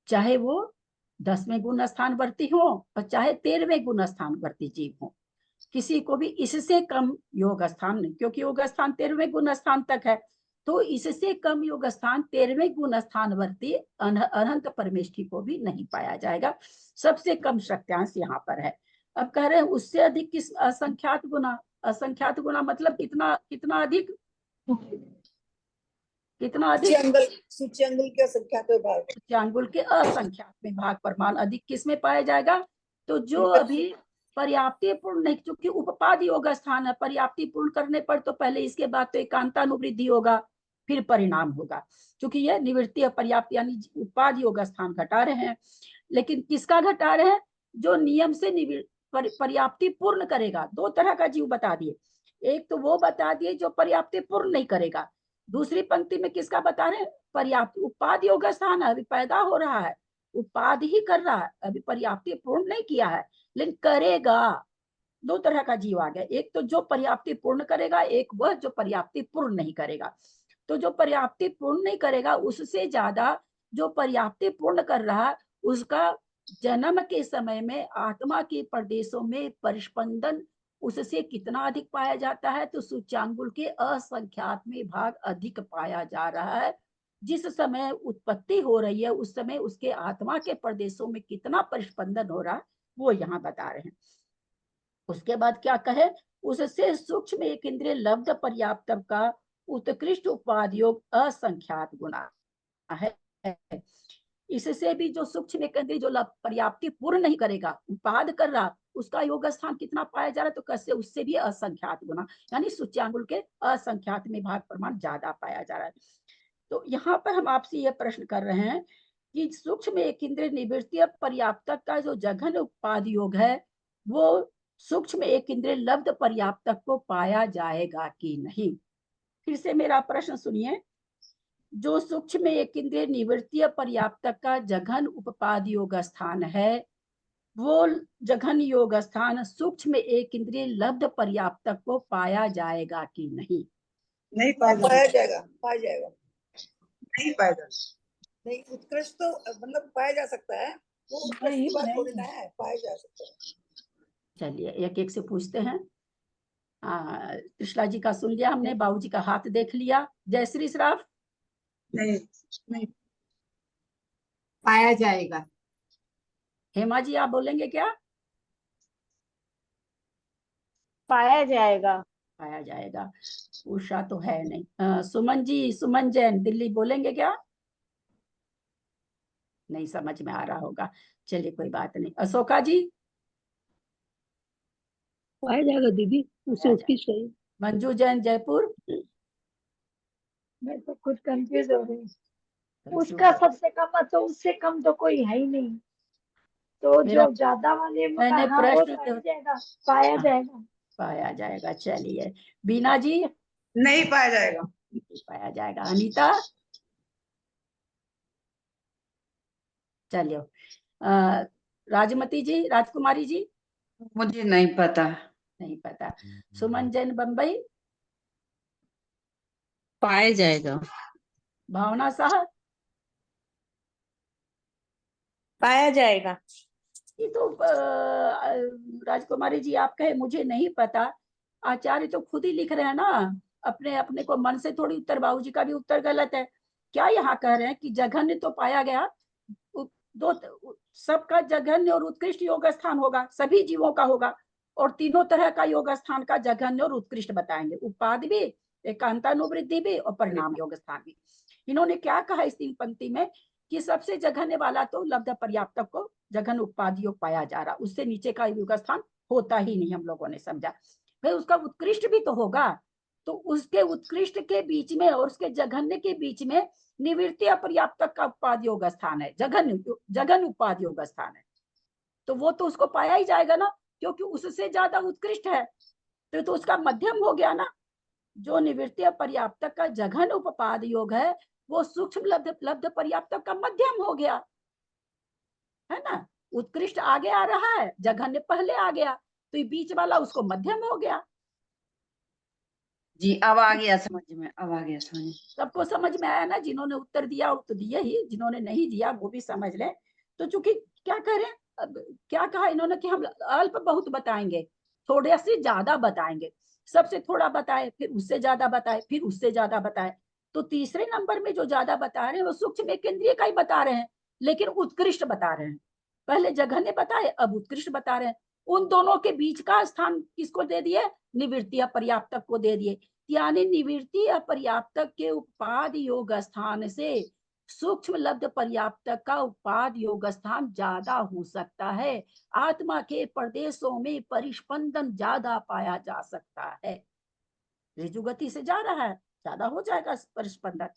चाहे वो 10वें गुण स्थानवर्ती हो और चाहे 13वें गुण स्थानवर्ती जीव हो। किसी को भी इससे कम योग स्थान नहीं, क्योंकि योग स्थान 13वें गुण स्थान तक है, तो इससे कम योग स्थान 13वें गुण स्थानवर्ती अनंत परमेष्ठी को भी नहीं पाया जाएगा। सबसे कम शक्त्यांश यहाँ पर है। अब कह रहे हैं उससे अधिक किस असंख्यात गुना। असंख्यात गुना मतलब कितना, कितना अधिक, कितना अधिक, सूच्यांगुल के असंख्यात में भाग, सूच्यांगुल के असंख्यात में भाग प्रमाण अधिक किस में पाया जाएगा? तो जो अभी पर्याप्ति पूर्ण नहीं, क्योंकि उपपाद योग स्थान है, पर्याप्ति पूर्ण करने पर तो पहले इसके बाद तो एकांतानुवृद्धि होगा, फिर परिणाम होगा। क्योंकि ये निवृत्ति और पर्याप्त यानी उपाद योग स्थान घटा रहे हैं, लेकिन किसका घटा रहे हैं? जो नियम से पर्याप्ति पूर्ण करेगा। 2 तरह का जीव बता दिए, एक तो वो बता दिए जो पर्याप्ति पूर्ण नहीं करेगा, दूसरी पंक्ति में किसका बता रहे हैं? पर्याप्त उपाद योग स्थान है, अभी पैदा हो रहा है, उपाद ही कर रहा है, अभी पर्याप्ति पूर्ण नहीं किया है, लेकिन करेगा। 2 तरह का जीव आ गया, एक तो जो पर्याप्ति पूर्ण करेगा, एक वह जो पर्याप्ति पूर्ण नहीं करेगा। तो जो पर्याप्ति पूर्ण नहीं करेगा उससे ज्यादा जो पर्याप्ति पूर्ण कर रहा है, उसका जन्म के समय में आत्मा के प्रदेशों में परिस्पंदन उससे कितना अधिक पाया जाता है? तो सूच्यांगुल के असंख्यात में भाग अधिक पाया जा रहा है। जिस समय उत्पत्ति हो रही है उस समय उसके आत्मा के प्रदेशों में कितना परिस्पंदन हो रहा है वो यहाँ बता रहे हैं। उसके बाद क्या कहे? उससे सूक्ष्म एक इंद्रिय लब्ध पर्याप्त का उत्कृष्ट उपाद योग असंख्यात गुना है। इससे भी जो सूक्ष्म एक इंद्रिय जो पर्याप्ति पूर्ण नहीं करेगा, उपाद कर रहा, उसका योग स्थान कितना पाया जा रहा है? तो कैसे? उससे भी असंख्यात गुना, यानी सूच्यांगुल के असंख्यात में भाग प्रमाण ज्यादा पाया जा रहा है। तो यहाँ पर हम आपसे यह प्रश्न कर रहे हैं कि सूक्ष्म एक इंद्रिय निवृत्ति पर्याप्तक का जो जघन उपाद योग है वो सूक्ष्म एक इंद्रिय लब्ध पर्याप्तक को पाया जाएगा कि नहीं। फिर से मेरा प्रश्न सुनिए, जो सूक्ष्म एक इंद्रिय निवृत्तीय पर्याप्तक का जघन उपपाद योग स्थान है वो जघन योग स्थान सूक्ष्म एक इंद्रिय लब्ध पर्याप्तक को पाया जाएगा कि नहीं? नहीं पाया जाएगा, पाया जाएगा, नहीं पाया जाएगा। नहीं उत्कृष्ट तो मतलब पाया जा सकता है, वो उत्कृष्ट की बात थोड़ी ना है, पाया जा सकता है। चलिए एक एक से पूछते हैं। कृष्णा जी का सुन लिया हमने, बाबू जी का हाथ देख लिया। जयश्री श्राफ? नहीं नहीं पाया जाएगा। हेमा जी आप बोलेंगे क्या? पाया जाएगा। पाया जाएगा। उषा तो है नहीं। सुमन जी, सुमन जैन दिल्ली बोलेंगे क्या? नहीं समझ में आ रहा होगा, चलिए कोई बात नहीं। अशोका जी? पाया जाएगा दीदी, उसे उसकी सही। मंजू जैन जयपुर? मैं तो खुद कंफ्यूज हो रही हूँ। उसका सबसे कम तो उससे कम तो कोई है ही नहीं, तो जो ज्यादा वाले में मैंने हाँ, वो प्रश्न पाया जाएगा, पाया जाएगा। पाया जाएगा। चलिए बीना जी? नहीं पाया जाएगा। पाया जाएगा। अनीता? चलिए राजमती जी, राजकुमारी जी? मुझे नहीं पता। नहीं पता। सुमन जैन बम्बई? पाया जाएगा। भावना साह? पाया जाएगा। ये तो राजकुमारी जी आप कहे मुझे नहीं पता, आचार्य तो खुद ही लिख रहे हैं ना, अपने अपने को मन से थोड़ी उत्तर। बाबू जी का भी उत्तर गलत है, क्या यहाँ कह रहे हैं कि जघन्य तो पाया गया, दो सबका जघन्य और उत्कृष्ट योग स्थान होगा, सभी जीवों का होगा, और तीनों तरह का योग स्थान का जघन्य और उत्कृष्ट बताएंगे, उपाद भी, एकांतानुवृद्धि भी और परिणाम योग स्थान भी। इन्होंने क्या कहा इस 3 पंक्ति में कि सबसे जघन्य वाला तो लब्ध पर्याप्तक को जघन उपाधि योग पाया जा रहा, उससे नीचे का योग स्थान होता ही नहीं, हम लोगों ने समझा। फिर उसका उत्कृष्ट भी तो होगा, तो उसके उत्कृष्ट के बीच में और उसके जघन्य के बीच में निवृत्ति अपर्याप्तक का उपाधि योग स्थान है, जघन उपाधि योग स्थान है, तो वो तो उसको पाया ही जाएगा ना, क्योंकि उससे ज्यादा उत्कृष्ट है, तो उसका मध्यम हो गया ना। जो निवृत्ति अपर्याप्तक का जघन उपपाद योग है वो सूक्ष्म लब्ध पर्याप्तक का मध्यम हो गया, है ना। उत्कृष्ट आगे आ रहा है, जघन्य पहले आ गया, तो ये बीच वाला उसको मध्यम हो गया। जी अब आ गया समझ में, अब आ गया समझ में। सबको समझ में आया ना, जिन्होंने उत्तर दिया वो तो दिया ही, जिन्होंने नहीं दिया वो भी समझ ले। तो चूंकि क्या करें, अब क्या कहा इन्होंने कि हम अल्प बहुत बताएंगे, थोड़े से ज्यादा बताएंगे, सबसे थोड़ा बताए, फिर उससे ज्यादा बताए, फिर उससे ज्यादा बताए। तो तीसरे नंबर में जो ज्यादा बता रहे हैं वो सूक्ष्म केंद्रीय का ही बता रहे हैं, लेकिन उत्कृष्ट बता रहे हैं। पहले जघन्य बताए, अब उत्कृष्ट बता रहे हैं। उन दोनों के बीच का स्थान किसको दे दिए, निवृत्ति पर्याप्तक को दे दिए। यानी निवृत्ति अपर्याप्तक के उपाद योग स्थान से सूक्ष्म लब्ध पर्याप्तक का उपाद योग स्थान ज्यादा हो सकता है, आत्मा के प्रदेशों में परिस्पंदन ज्यादा पाया जा सकता है। ऋजु गति से जा रहा है, ज्यादा हो जाएगा परिस्पंदन।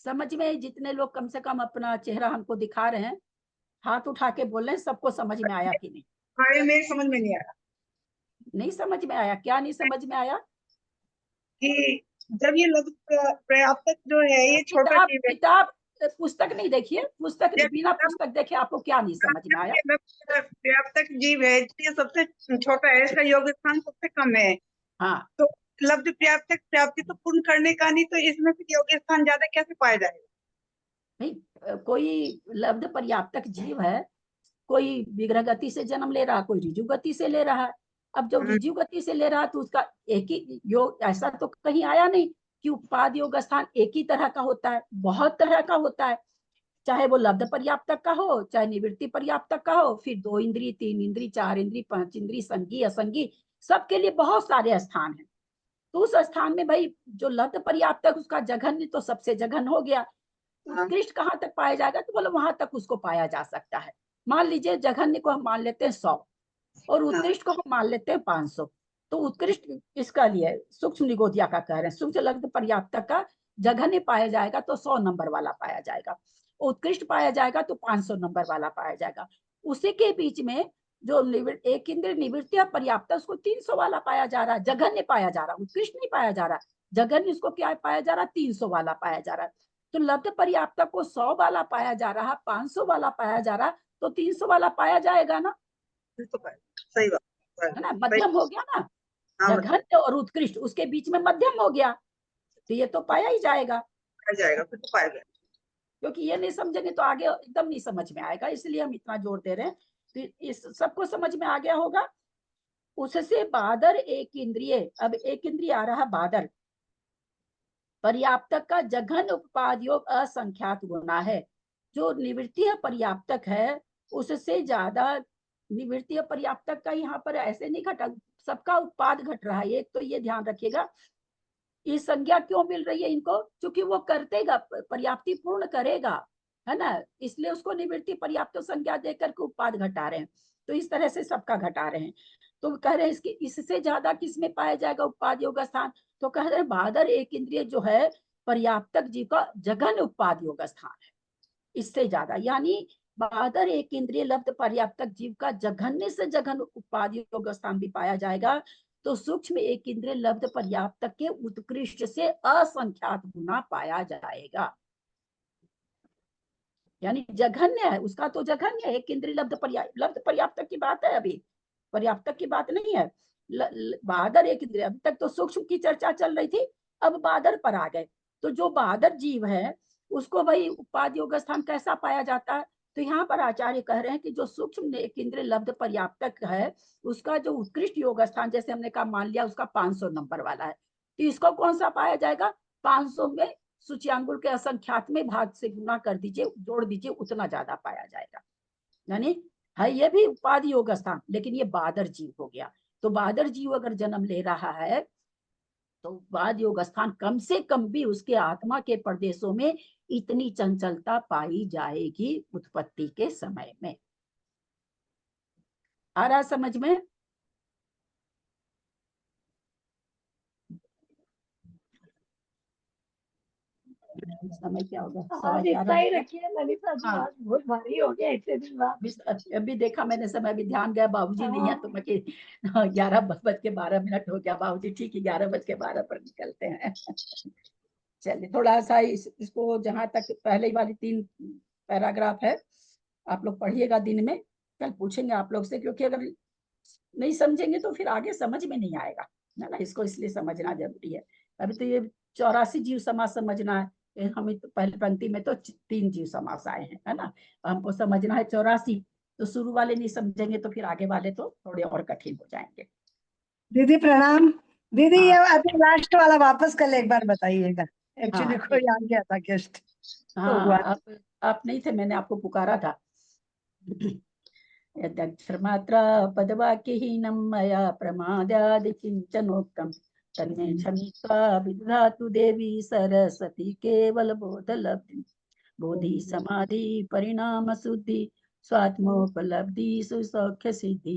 समझ में जितने लोग कम से कम अपना चेहरा हमको दिखा रहे हैं, हाथ उठा के बोल रहे हैं, सबको समझ में आया कि नहीं? हाँ, मेरी समझ में नहीं आया। नहीं समझ में आया? क्या नहीं समझ में आया? कि जब ये लब्ध पर्याप्तक जो है ये छोटा जीव है, किताब पुस्तक नहीं देखिए, पुस्तक बिना पुस्तक देखे आपको क्या नहीं समझ में आया? पर्याप्तक जीव है, ये सबसे छोटा है, इसका योग स्थान सबसे कम है। हाँ, तो लब्ध पर्याप्तक प्राप्ति तो पूर्ण करने का नहीं, तो इसमें से योग स्थान ज्यादा कैसे पाया जाएगा? नहीं, कोई लब्ध पर्याप्तक जीव है, कोई विग्रह गति से जन्म ले रहा, कोई ऋजु गति से ले रहा है। अब जब ऋजु गति से ले रहा तो उसका एक ही योग, ऐसा तो कहीं आया नहीं कि उपाद योग स्थान एक ही तरह का होता है, बहुत तरह का होता है। चाहे वो लब्ध पर्याप्तक का हो, चाहे निवृत्ति पर्याप्तक का हो, फिर 2 इंद्री, 3 इंद्री, 4 इंद्री, 5 इंद्री, संगी असंगी, सबके लिए बहुत सारे स्थान हैं। तो उस स्थान में भाई जो लब्ध पर्याप्तक उसका जघन्य तो सबसे जघन हो गया, उत्कृष्ट कहाँ तक पाया जाएगा, तो बोलो वहां तक उसको पाया जा सकता है। मान लीजिए जघन्य को हम मान लेते हैं 100 और उत्कृष्ट को हम मान लेते हैं 500, तो उत्कृष्ट इसका लिए सूक्ष्म निगोदिया का कह रहे हैं, सूक्ष्म लब्ध पर्याप्तक का जघन्य पाया जाएगा तो 100 नंबर वाला पाया जाएगा, उत्कृष्ट पाया जाएगा तो 500 नंबर वाला पाया जाएगा। उसी के बीच में जो एक इंद्रिय निवृत्ति पर्याप्त उसको 300 वाला पाया जा रहा है, जघन्य पाया जा रहा, उत्कृष्ट नहीं पाया जा रहा, जघन्य उसको क्या पाया जा रहा, 300 वाला पाया जा रहा। तो लब्ध पर्याप्त को 100 वाला पाया जा रहा, 500 वाला पाया जा रहा, तो 300 वाला पाया जाएगा ना, सही बात है ना, मध्यम हो गया ना। जघन्य और उत्कृष्ट उसके बीच में मध्यम हो गया, तो ये तो पाया ही जाएगा, फिर तो पाया जाएगा। क्योंकि ये नहीं समझेंगे तो आगे एकदम नहीं समझ में आएगा, इसलिए हम इतना जोर दे रहे हैं। तो इस सबको समझ में आ गया होगा। उससे बादर एक इंद्रिय, अब एक इंद्रिय आ रहा बादर, पर्याप्तक का जघन उपपाद योग असंख्यात गुना है। जो निवृत्ति पर्याप्तक है उससे ज्यादा निवृत्ति पर्याप्तक का यहाँ पर ऐसे नहीं घटा, सबका उत्पाद घट रहा है। एक तो ये ध्यान रखिएगा, ये संज्ञा क्यों मिल रही है इनको, क्योंकि वो करतेगा, पर्याप्ति पूर्ण करेगा, है ना, इसलिए उसको निवृत्ति पर्याप्त संज्ञा देकर के उत्पाद घटा रहे हैं। तो इस तरह से सबका घटा रहे हैं। तो कह रहे हैं इसकी इससे ज्यादा किसमें पाया जाएगा उत्पाद योग स्थान, तो कह रहे हैं बादर एक इंद्रिय जो है पर्याप्तक जीव का जघन उत्पाद योग स्थान है, इससे ज्यादा। यानी बादर एक इंद्रिय लब्ध पर्याप्तक जीव का जघन्य से जघन उत्पाद योग स्थान भी पाया जाएगा, तो सूक्ष्म एक इंद्रिय लब्ध पर्याप्तक के उत्कृष्ट से असंख्यात गुना पाया जाएगा। यानी जघन्य है उसका तो जघन्य है, एक इंद्रिय लब्ध पर्याप्तक की बात है, अभी पर्याप्तक की बात नहीं है। बादर एक इंद्रिय, अभी तक तो सूक्ष्म की चर्चा चल रही थी, अब बादर पर आ गए। तो जो बादर जीव है उसको भाई उपाद योग स्थान कैसा पाया जाता है, तो यहाँ पर आचार्य कह रहे हैं कि जो सूक्ष्म एक इंद्रिय लब्ध पर्याप्तक है उसका जो उत्कृष्ट योग स्थान, जैसे हमने कहा मान लिया उसका 500 नंबर वाला है, तो इसको कौन सा पाया जाएगा, 500 में सूच्यांगुल के असंख्यातमें भाग से गुना कर दीजिए, जोड़ दीजिए, उतना ज्यादा पाया जाएगा। यानी है ये भी उपाधि योग स्थान, लेकिन ये बादर जीव हो गया। तो बादर जीव अगर जन्म ले रहा है तो बाद योग स्थान कम से कम भी उसके आत्मा के प्रदेशों में इतनी चंचलता पाई जाएगी उत्पत्ति के समय में। आ रहा समझ में? समय क्या होगा? आज इतना ही रखिए ललिता जी, आज बहुत भारी हो गया इतने दिन बाद। अभी देखा मैंने समय, अभी ध्यान गया बाबूजी नहीं है तो मैं 11:12 हो गया। बाबूजी ठीक है 11:12 पर निकलते हैं। चलिए थोड़ा सा इसको जहां तक पहले वाली 3 पैराग्राफ है आप लोग पढ़िएगा दिन में, कल पूछेंगे आप लोग से, क्योंकि अगर नहीं समझेंगे तो फिर आगे समझ में नहीं आएगा ना, इसको इसलिए समझना जरूरी है। अभी तो ये 84 जीव समास समझना है, हमें तो पहली पंक्ति में तो 3 जीव समास आए हैं, है ना, हमको समझना है 84। तो शुरू वाले नहीं समझेंगे तो फिर आगे वाले तो थोड़े और कठिन हो जाएंगे। दीदी प्रणाम। दीदी ये अभी लास्ट वाला वापस कल एक बार बताइएगा, एक्चुअली हाँ, कोई आ गया था गेस्ट। हाँ आप नहीं थे, मैंने आपको पुकारा था। यदक्षरमात्रा पदवाक्यहीनं मया प्रमादादि किंचनोक्तम् तन्मे क्षमित्वा विदधातु देवी सरस्वती केवल बोधलब्धि बोधि समाधि परिणाम शुद्धि स्वात्मोपलब्धि सुसौख्य सिद्धि।